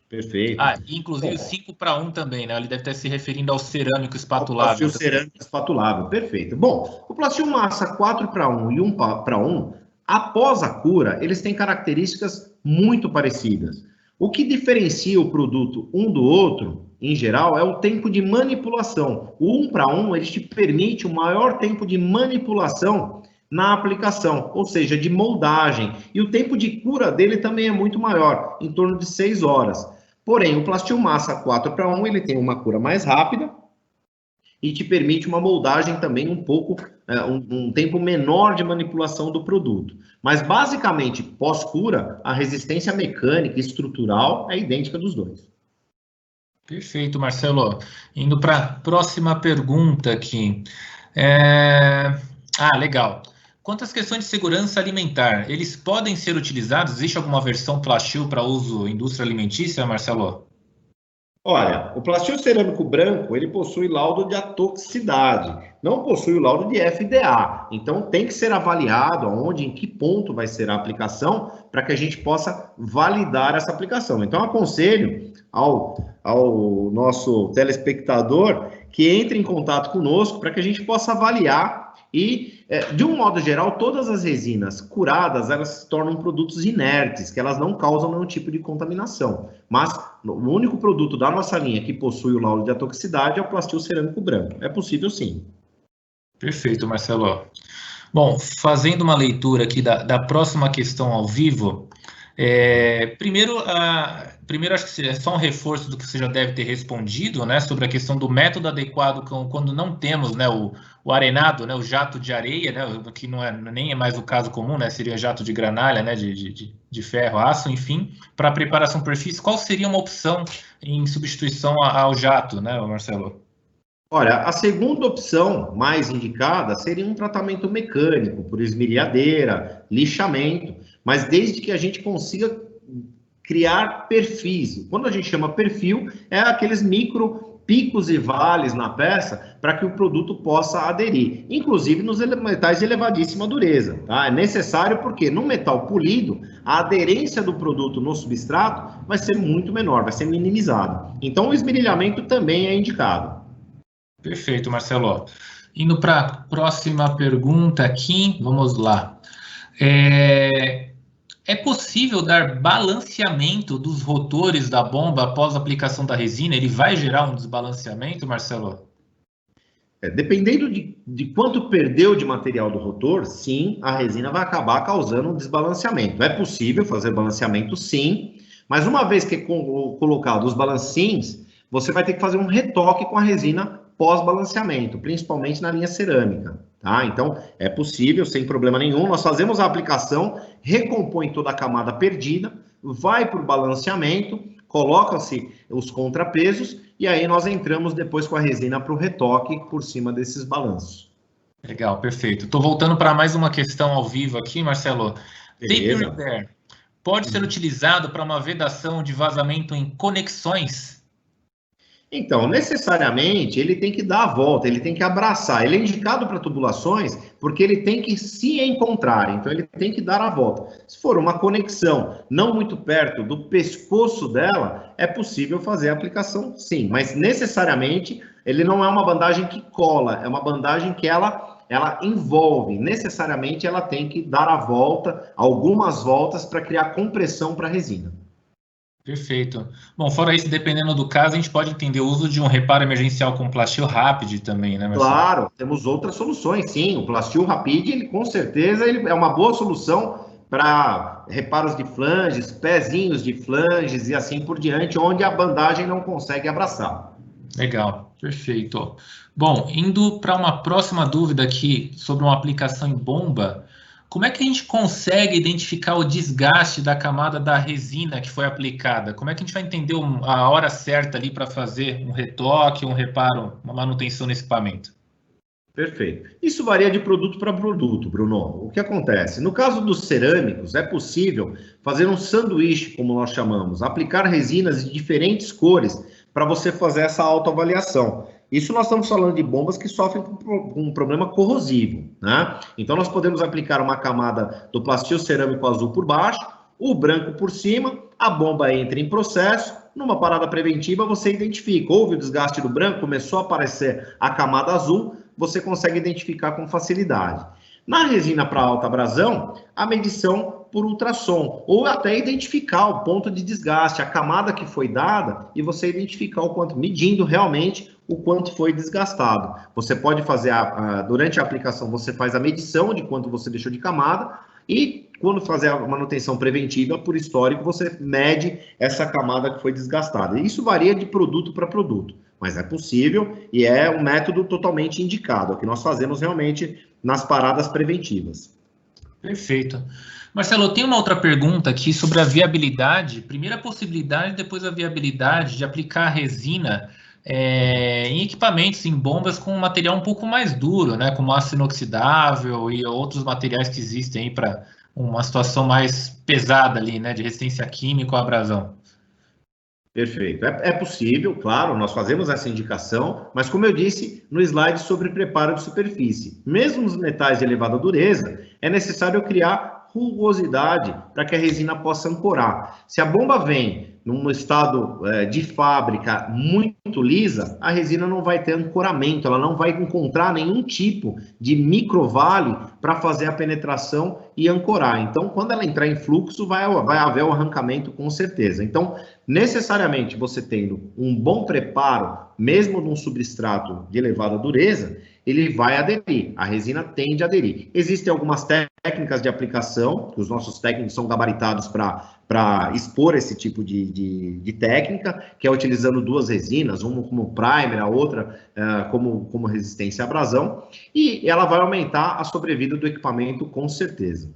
Perfeito. Inclusive 5x1 também, né? Ele deve estar se referindo ao cerâmico espatulável. Plastil cerâmico espatulável, perfeito. Bom, o Plastil massa 4x1 e 1x1, após a cura, eles têm características muito parecidas. O que diferencia o produto um do outro, em geral, é o tempo de manipulação. O 1x1, ele te permite um maior tempo de manipulação na aplicação, ou seja, de moldagem. E o tempo de cura dele também é muito maior, em torno de 6 horas. Porém, o Plastil massa 4x1, ele tem uma cura mais rápida e te permite uma moldagem também um tempo menor de manipulação do produto. Mas, basicamente, pós-cura, a resistência mecânica e estrutural é idêntica dos dois. Perfeito, Marcelo. Indo para a próxima pergunta aqui. Legal. Quanto às questões de segurança alimentar, eles podem ser utilizados? Existe alguma versão Plastil para uso em indústria alimentícia, Marcelo? Olha, o Plastil cerâmico branco, ele possui laudo de atoxicidade, não possui o laudo de FDA. Então, tem que ser avaliado aonde, em que ponto vai ser a aplicação, para que a gente possa validar essa aplicação. Então, aconselho ao nosso telespectador que entre em contato conosco para que a gente possa avaliar e, de um modo geral, todas as resinas curadas, elas se tornam produtos inertes, que elas não causam nenhum tipo de contaminação. Mas o único produto da nossa linha que possui o laudo de atoxicidade é o Plastil cerâmico branco. É possível sim. Perfeito, Marcelo. Bom, fazendo uma leitura aqui da próxima questão ao vivo, primeiro acho que é só um reforço do que você já deve ter respondido, né, sobre a questão do método adequado quando não temos, né, o arenado, né, o jato de areia, né, que nem é mais o caso comum, né, seria jato de granalha, né, de ferro, aço, enfim, para preparação perfis. Qual seria uma opção em substituição ao jato, né, Marcelo? Olha, a segunda opção mais indicada seria um tratamento mecânico, por esmerilhadeira, lixamento, mas desde que a gente consiga criar perfis. Quando a gente chama perfil, é aqueles micro picos e vales na peça para que o produto possa aderir, inclusive nos metais de elevadíssima dureza. Tá? É necessário porque no metal polido, a aderência do produto no substrato vai ser muito menor, vai ser minimizada. Então, o esmerilhamento também é indicado. Perfeito, Marcelo. Indo para a próxima pergunta aqui, vamos lá. É possível dar balanceamento dos rotores da bomba após a aplicação da resina? Ele vai gerar um desbalanceamento, Marcelo? Dependendo de quanto perdeu de material do rotor, sim, a resina vai acabar causando um desbalanceamento. É possível fazer balanceamento, sim, mas uma vez que é colocado os balancins, você vai ter que fazer um retoque com a resina pós-balanceamento, principalmente na linha cerâmica, tá? Então, é possível, sem problema nenhum, nós fazemos a aplicação, recompõe toda a camada perdida, vai para o balanceamento, coloca-se os contrapesos e aí nós entramos depois com a resina para o retoque por cima desses balanços. Legal, perfeito. Estou voltando para mais uma questão ao vivo aqui, Marcelo. Tape Beleza. repair pode ser utilizado para uma vedação de vazamento em conexões? Então, necessariamente, ele tem que dar a volta, ele tem que abraçar. Ele é indicado para tubulações porque ele tem que se encontrar, então ele tem que dar a volta. Se for uma conexão não muito perto do pescoço dela, é possível fazer a aplicação, sim. Mas, necessariamente, ele não é uma bandagem que cola, é uma bandagem que ela envolve. Necessariamente, ela tem que dar a volta, algumas voltas, para criar compressão para a resina. Perfeito. Bom, fora isso, dependendo do caso, a gente pode entender o uso de um reparo emergencial com Plastil Rapid também, né, Marcelo? Claro, temos outras soluções, sim. O Plastil Rapid, ele, com certeza, ele é uma boa solução para reparos de flanges, pezinhos de flanges e assim por diante, onde a bandagem não consegue abraçar. Legal, perfeito. Bom, indo para uma próxima dúvida aqui sobre uma aplicação em bomba, como é que a gente consegue identificar o desgaste da camada da resina que foi aplicada? Como é que a gente vai entender a hora certa ali para fazer um retoque, um reparo, uma manutenção nesse equipamento? Perfeito. Isso varia de produto para produto, Bruno. O que acontece? No caso dos cerâmicos, é possível fazer um sanduíche, como nós chamamos, aplicar resinas de diferentes cores para você fazer essa autoavaliação. Isso nós estamos falando de bombas que sofrem com um problema corrosivo, né? Então nós podemos aplicar uma camada do plastil cerâmico azul por baixo, o branco por cima, a bomba entra em processo, numa parada preventiva você identifica, houve o desgaste do branco, começou a aparecer a camada azul, você consegue identificar com facilidade. Na resina para alta abrasão, a medição por ultrassom, ou até identificar o ponto de desgaste, a camada que foi dada, e você identificar o quanto, medindo realmente o quanto foi desgastado. Você pode fazer, durante a aplicação, você faz a medição de quanto você deixou de camada, e quando fazer a manutenção preventiva, por histórico, você mede essa camada que foi desgastada. Isso varia de produto para produto, mas é possível e é um método totalmente indicado, é o que nós fazemos realmente nas paradas preventivas. Perfeito. Marcelo, eu tenho uma outra pergunta aqui sobre a viabilidade. Primeiro a possibilidade, depois a viabilidade de aplicar resina em equipamentos, em bombas com um material um pouco mais duro, né, como aço inoxidável e outros materiais que existem aí para uma situação mais pesada ali, né, de resistência química ou abrasão. Perfeito. É possível, claro, nós fazemos essa indicação, mas como eu disse no slide sobre preparo de superfície, mesmo nos metais de elevada dureza, é necessário criar rugosidade para que a resina possa ancorar. Se a bomba vem num estado de fábrica muito lisa, a resina não vai ter ancoramento, ela não vai encontrar nenhum tipo de microvale para fazer a penetração e ancorar. Então, quando ela entrar em fluxo, vai haver o arrancamento com certeza. Então, necessariamente, você tendo um bom preparo, mesmo num substrato de elevada dureza, ele vai aderir, a resina tende a aderir. Existem algumas técnicas de aplicação, que os nossos técnicos são gabaritados para expor esse tipo de técnica, que é utilizando duas resinas, uma como primer, a outra como resistência à abrasão, e ela vai aumentar a sobrevida do equipamento com certeza.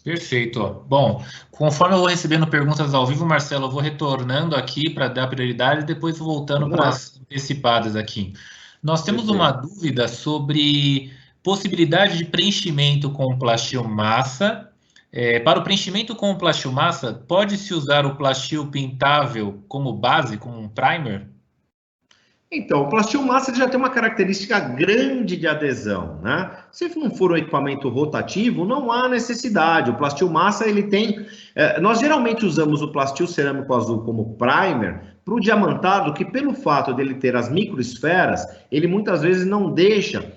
Perfeito. Bom, conforme eu vou recebendo perguntas ao vivo, Marcelo, eu vou retornando aqui para dar prioridade e depois voltando para as antecipadas aqui. Nós temos uma dúvida sobre possibilidade de preenchimento com plastil massa. Para o preenchimento com plastil massa, pode-se usar o plastil pintável como base, como um primer? Então, o plastil massa já tem uma característica grande de adesão, né? Se não for um equipamento rotativo, não há necessidade. O plastil massa, ele tem... nós geralmente usamos o plastil cerâmico azul como primer para o diamantado, que pelo fato dele ter as microesferas, ele muitas vezes não deixa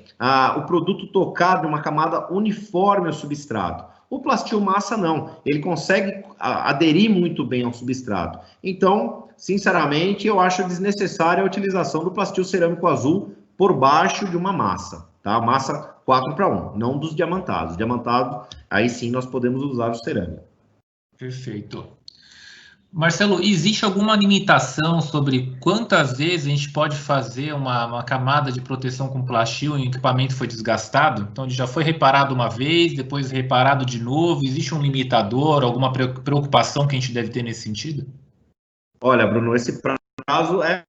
o produto tocar numa camada uniforme ao substrato. O plastil massa não, ele consegue aderir muito bem ao substrato. Então, sinceramente, eu acho desnecessária a utilização do plastil cerâmico azul por baixo de uma massa, tá? Massa 4:1, não dos diamantados. Diamantado, aí sim nós podemos usar o cerâmico. Perfeito. Marcelo, existe alguma limitação sobre quantas vezes a gente pode fazer uma camada de proteção com plastil e o equipamento foi desgastado? Então, ele já foi reparado uma vez, depois reparado de novo. Existe um limitador, alguma preocupação que a gente deve ter nesse sentido? Olha, Bruno, esse prazo é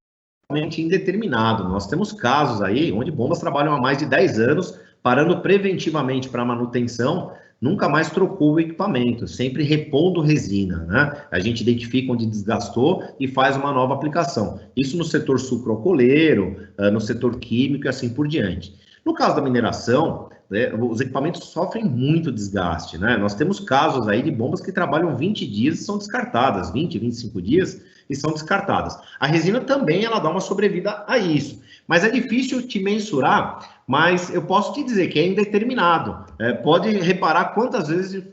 realmente indeterminado. Nós temos casos aí onde bombas trabalham há mais de 10 anos, parando preventivamente para manutenção, nunca mais trocou o equipamento, sempre repondo resina, né? A gente identifica onde desgastou e faz uma nova aplicação. Isso no setor sucroalcooleiro, no setor químico e assim por diante. No caso da mineração, né, os equipamentos sofrem muito desgaste, né? Nós temos casos aí de bombas que trabalham 20 dias e são descartadas, 20, 25 dias e são descartadas. A resina também ela dá uma sobrevida a isso, mas é difícil te mensurar, mas eu posso te dizer que é indeterminado. Pode reparar quantas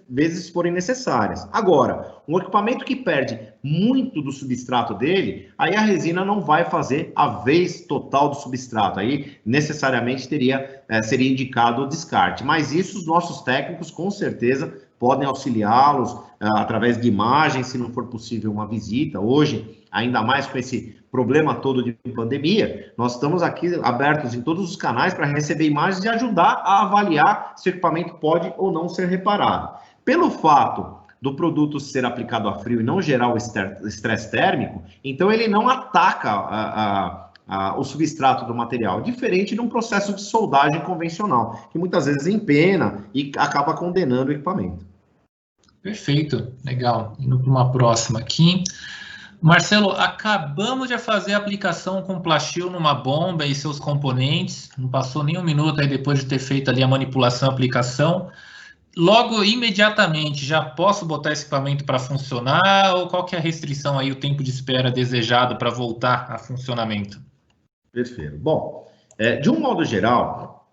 vezes forem necessárias. Agora, um equipamento que perde muito do substrato dele, aí a resina não vai fazer a vez total do substrato. Aí necessariamente seria indicado o descarte. Mas isso os nossos técnicos com certeza podem auxiliá-los através de imagens, se não for possível uma visita. Hoje, ainda mais com esse problema todo de pandemia, nós estamos aqui abertos em todos os canais para receber imagens e ajudar a avaliar se o equipamento pode ou não ser reparado. Pelo fato do produto ser aplicado a frio e não gerar o estresse térmico, então ele não ataca o substrato do material, diferente de um processo de soldagem convencional, que muitas vezes empena e acaba condenando o equipamento. Perfeito, legal. Indo para uma próxima aqui. Marcelo, acabamos de fazer a aplicação com plastil numa bomba e seus componentes, não passou nem um minuto aí depois de ter feito ali a manipulação e aplicação. Logo, imediatamente, já posso botar esse equipamento para funcionar ou qual que é a restrição aí, o tempo de espera desejado para voltar a funcionamento? Perfeito. Bom, de um modo geral,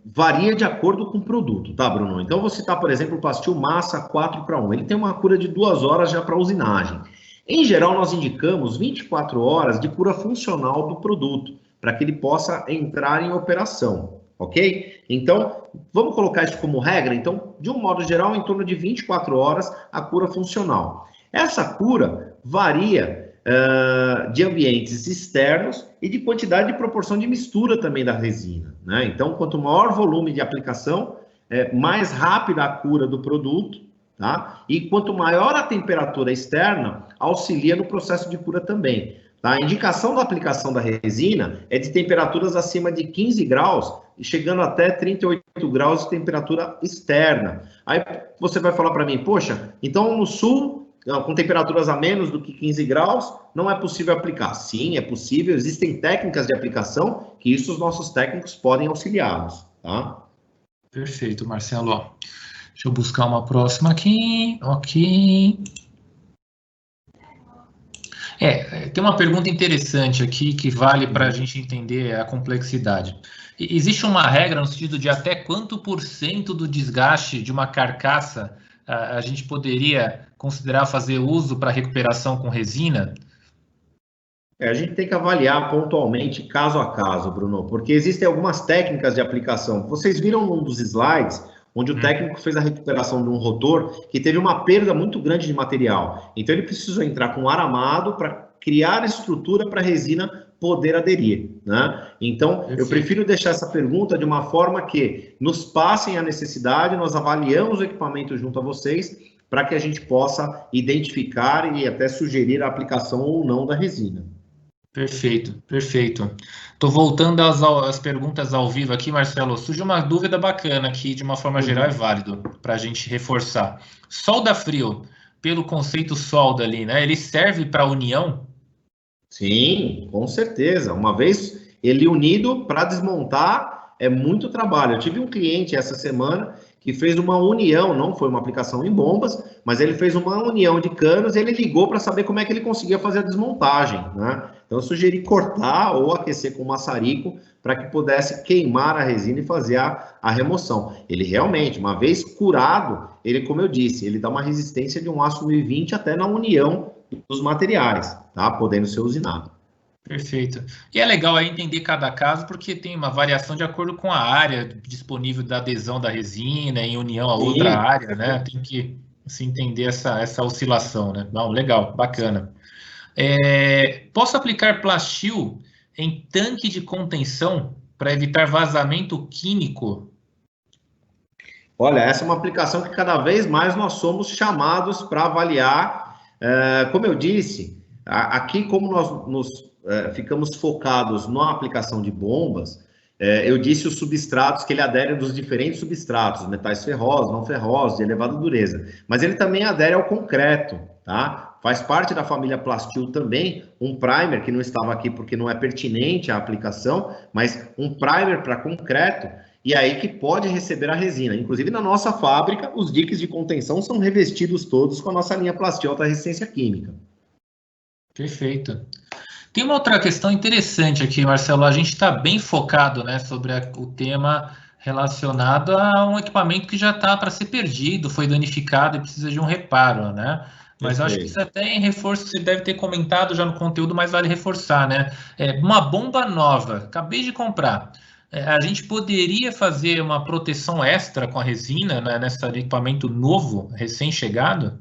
varia de acordo com o produto, tá, Bruno? Então, vou citar, por exemplo, o plastil massa 4:1. Ele tem uma cura de 2 horas já para usinagem. Em geral, nós indicamos 24 horas de cura funcional do produto, para que ele possa entrar em operação, ok? Então, vamos colocar isso como regra? Então, de um modo geral, em torno de 24 horas, a cura funcional. Essa cura varia de ambientes externos e de quantidade e proporção de mistura também da resina, né? Então, quanto maior volume de aplicação, mais rápida a cura do produto, tá? E quanto maior a temperatura externa, auxilia no processo de cura também. Tá? A indicação da aplicação da resina é de temperaturas acima de 15 graus, chegando até 38 graus de temperatura externa. Aí você vai falar para mim, poxa, então no sul, com temperaturas a menos do que 15 graus, não é possível aplicar. Sim, é possível, existem técnicas de aplicação que isso os nossos técnicos podem auxiliá-los, tá? Perfeito, Marcelo. Deixa eu buscar uma próxima aqui. Ok. Tem uma pergunta interessante aqui que vale para a gente entender a complexidade. Existe uma regra no sentido de até quanto % do desgaste de uma carcaça a gente poderia considerar fazer uso para recuperação com resina? A gente tem que avaliar pontualmente, caso a caso, Bruno, porque existem algumas técnicas de aplicação. Vocês viram num dos slides, onde o técnico fez a recuperação de um rotor que teve uma perda muito grande de material. Então, ele precisou entrar com aramado para criar estrutura para a resina poder aderir, né? Então, eu prefiro deixar essa pergunta de uma forma que nos passem a necessidade, nós avaliamos o equipamento junto a vocês, para que a gente possa identificar e até sugerir a aplicação ou não da resina. Perfeito, perfeito. Estou voltando às perguntas ao vivo aqui, Marcelo. Surgiu uma dúvida bacana aqui, de uma forma geral é válido, para a gente reforçar. Solda frio, pelo conceito solda ali, né? Ele serve para união? Sim, com certeza. Uma vez ele unido, para desmontar, é muito trabalho. Eu tive um cliente essa semana que fez uma união, não foi uma aplicação em bombas, mas ele fez uma união de canos e ele ligou para saber como é que ele conseguia fazer a desmontagem, né? Então, eu sugeri cortar ou aquecer com maçarico para que pudesse queimar a resina e fazer a remoção. Ele realmente, uma vez curado, ele, como eu disse, ele dá uma resistência de um aço 1020 até na união dos materiais, tá? Podendo ser usinado. Perfeito. E é legal aí entender cada caso, porque tem uma variação de acordo com a área disponível da adesão da resina em união a outra área, né? Tem que se entender essa oscilação, né? Não, legal, bacana. Posso aplicar Plastil em tanque de contenção para evitar vazamento químico? Olha, essa é uma aplicação que cada vez mais nós somos chamados para avaliar. Como eu disse, aqui como ficamos focados na aplicação de bombas, eu disse os substratos que ele adere dos diferentes substratos, metais ferrosos, não ferrosos, de elevada dureza. Mas ele também adere ao concreto, tá? Faz parte da família Plastil também, um primer que não estava aqui porque não é pertinente à aplicação, mas um primer para concreto, e aí que pode receber a resina. Inclusive, na nossa fábrica, os diques de contenção são revestidos todos com a nossa linha Plastil Alta Resistência Química. Perfeito. Tem uma outra questão interessante aqui, Marcelo. A gente está bem focado, né, sobre o tema relacionado a um equipamento que já está para ser perdido, foi danificado e precisa de um reparo, né? Mas eu acho que isso até em reforço você deve ter comentado já no conteúdo, mas vale reforçar, né? Uma bomba nova, acabei de comprar. A gente poderia fazer uma proteção extra com a resina, né, nesse equipamento novo, recém-chegado?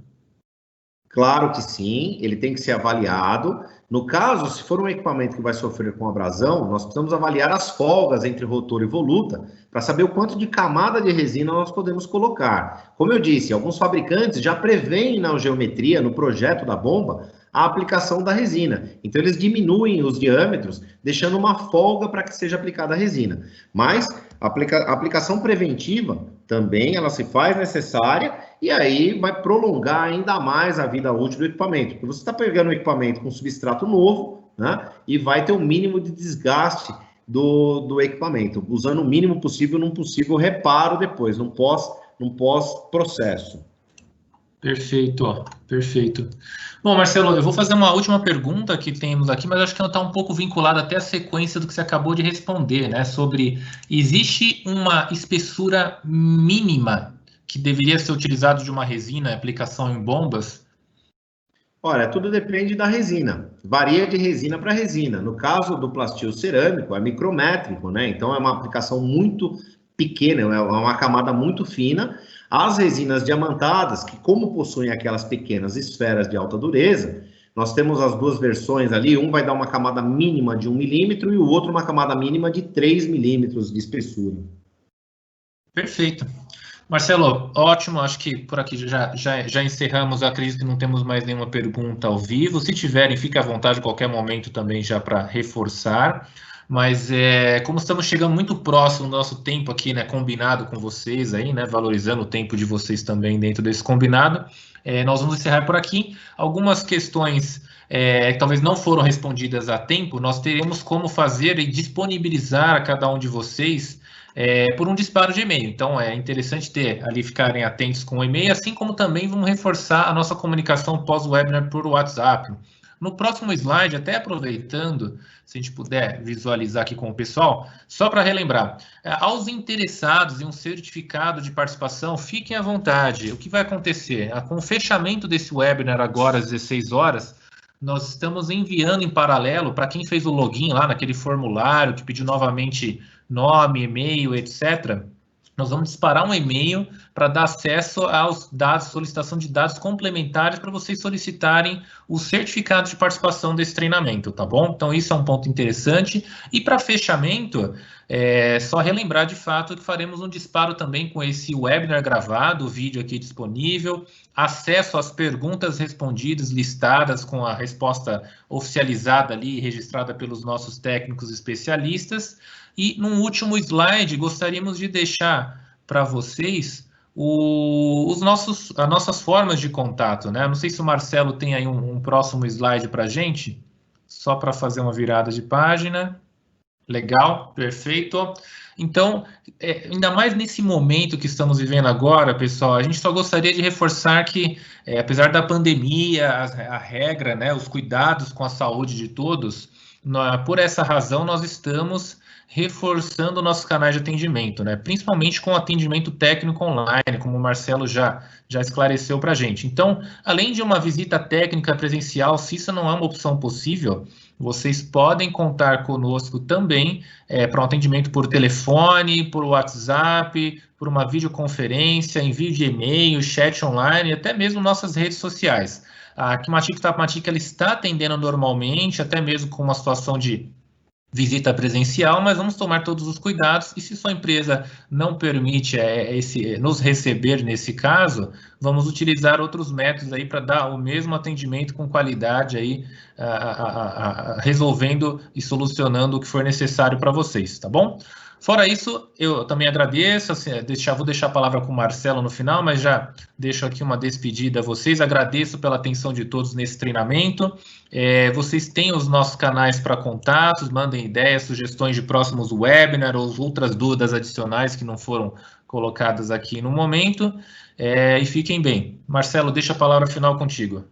Claro que sim, ele tem que ser avaliado. No caso, se for um equipamento que vai sofrer com abrasão, nós precisamos avaliar as folgas entre rotor e voluta para saber o quanto de camada de resina nós podemos colocar. Como eu disse, alguns fabricantes já prevêem na geometria, no projeto da bomba, a aplicação da resina. Então, eles diminuem os diâmetros, deixando uma folga para que seja aplicada a resina. Mas a aplicação preventiva também ela se faz necessária e aí vai prolongar ainda mais a vida útil do equipamento. Porque você está pegando um equipamento com substrato novo, né? E vai ter o mínimo de desgaste do equipamento, usando o mínimo possível num possível reparo depois, num pós-processo. Perfeito, ó, perfeito. Bom, Marcelo, eu vou fazer uma última pergunta que temos aqui, mas acho que ela está um pouco vinculada até à sequência do que você acabou de responder, né? Sobre existe uma espessura mínima que deveria ser utilizado de uma resina, aplicação em bombas? Olha, tudo depende da resina. Varia de resina para resina. No caso do plastil cerâmico, é micrométrico, né? Então é uma aplicação muito pequena, é uma camada muito fina. As resinas diamantadas, que como possuem aquelas pequenas esferas de alta dureza, nós temos as duas versões ali, um vai dar uma camada mínima de 1 milímetro e o outro uma camada mínima de 3 milímetros de espessura. Perfeito. Marcelo, ótimo, acho que por aqui já encerramos, acredito que não temos mais nenhuma pergunta ao vivo. Se tiverem, fique à vontade a qualquer momento também já para reforçar. Mas como estamos chegando muito próximo do nosso tempo aqui, né, combinado com vocês aí, né, valorizando o tempo de vocês também dentro desse combinado, nós vamos encerrar por aqui. Algumas questões que talvez não foram respondidas a tempo, nós teremos como fazer e disponibilizar a cada um de vocês por um disparo de e-mail. Então, é interessante ter ali, ficarem atentos com o e-mail, assim como também vamos reforçar a nossa comunicação pós-webinar por WhatsApp. No próximo slide, até aproveitando, se a gente puder visualizar aqui com o pessoal, só para relembrar, aos interessados em um certificado de participação, fiquem à vontade. O que vai acontecer? Com o fechamento desse webinar agora às 16 horas, nós estamos enviando em paralelo para quem fez o login lá naquele formulário que pediu novamente nome, e-mail, etc. Nós vamos disparar um e-mail para dar acesso aos dados, solicitação de dados complementares para vocês solicitarem o certificado de participação desse treinamento, tá bom? Então, isso é um ponto interessante. E para fechamento, só relembrar de fato que faremos um disparo também com esse webinar gravado, o vídeo aqui disponível, acesso às perguntas respondidas, listadas com a resposta oficializada ali, registrada pelos nossos técnicos especialistas. E num último slide, gostaríamos de deixar para vocês as nossas formas de contato, né? Não sei se o Marcelo tem aí um próximo slide para a gente, só para fazer uma virada de página. Legal, perfeito. Então, ainda mais nesse momento que estamos vivendo agora, pessoal, a gente só gostaria de reforçar que, apesar da pandemia, a regra, né, os cuidados com a saúde de todos, por essa razão nós estamos reforçando nossos canais de atendimento, né? Principalmente com atendimento técnico online, como o Marcelo já esclareceu para a gente. Então, além de uma visita técnica presencial, se isso não é uma opção possível, vocês podem contar conosco também para um atendimento por telefone, por WhatsApp, por uma videoconferência, envio de e-mail, chat online, até mesmo nossas redes sociais. A Kimatic Tapmatic ela está atendendo normalmente, até mesmo com uma situação de visita presencial, mas vamos tomar todos os cuidados e se sua empresa não permite nos receber nesse caso, vamos utilizar outros métodos aí para dar o mesmo atendimento com qualidade aí, resolvendo e solucionando o que for necessário para vocês, tá bom? Fora isso, eu também agradeço, assim, vou deixar a palavra com o Marcelo no final, mas já deixo aqui uma despedida a vocês, agradeço pela atenção de todos nesse treinamento, vocês têm os nossos canais para contatos, mandem ideias, sugestões de próximos webinars ou outras dúvidas adicionais que não foram colocadas aqui no momento, e fiquem bem. Marcelo, deixa a palavra final contigo.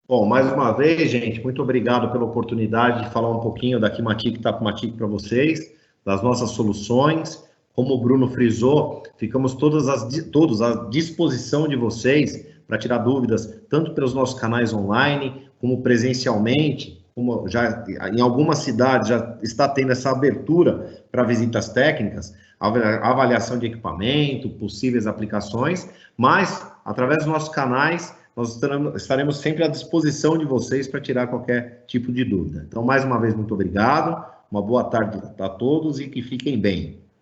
Bom, mais uma vez, gente, muito obrigado pela oportunidade de falar um pouquinho da Kimatic Tapmatic para vocês, das nossas soluções. Como o Bruno frisou, ficamos todos à disposição de vocês para tirar dúvidas, tanto pelos nossos canais online, como presencialmente, como já em algumas cidades já está tendo essa abertura para visitas técnicas, avaliação de equipamento, possíveis aplicações, mas, através dos nossos canais, nós estaremos sempre à disposição de vocês para tirar qualquer tipo de dúvida. Então, mais uma vez, muito obrigado, uma boa tarde a todos e que fiquem bem.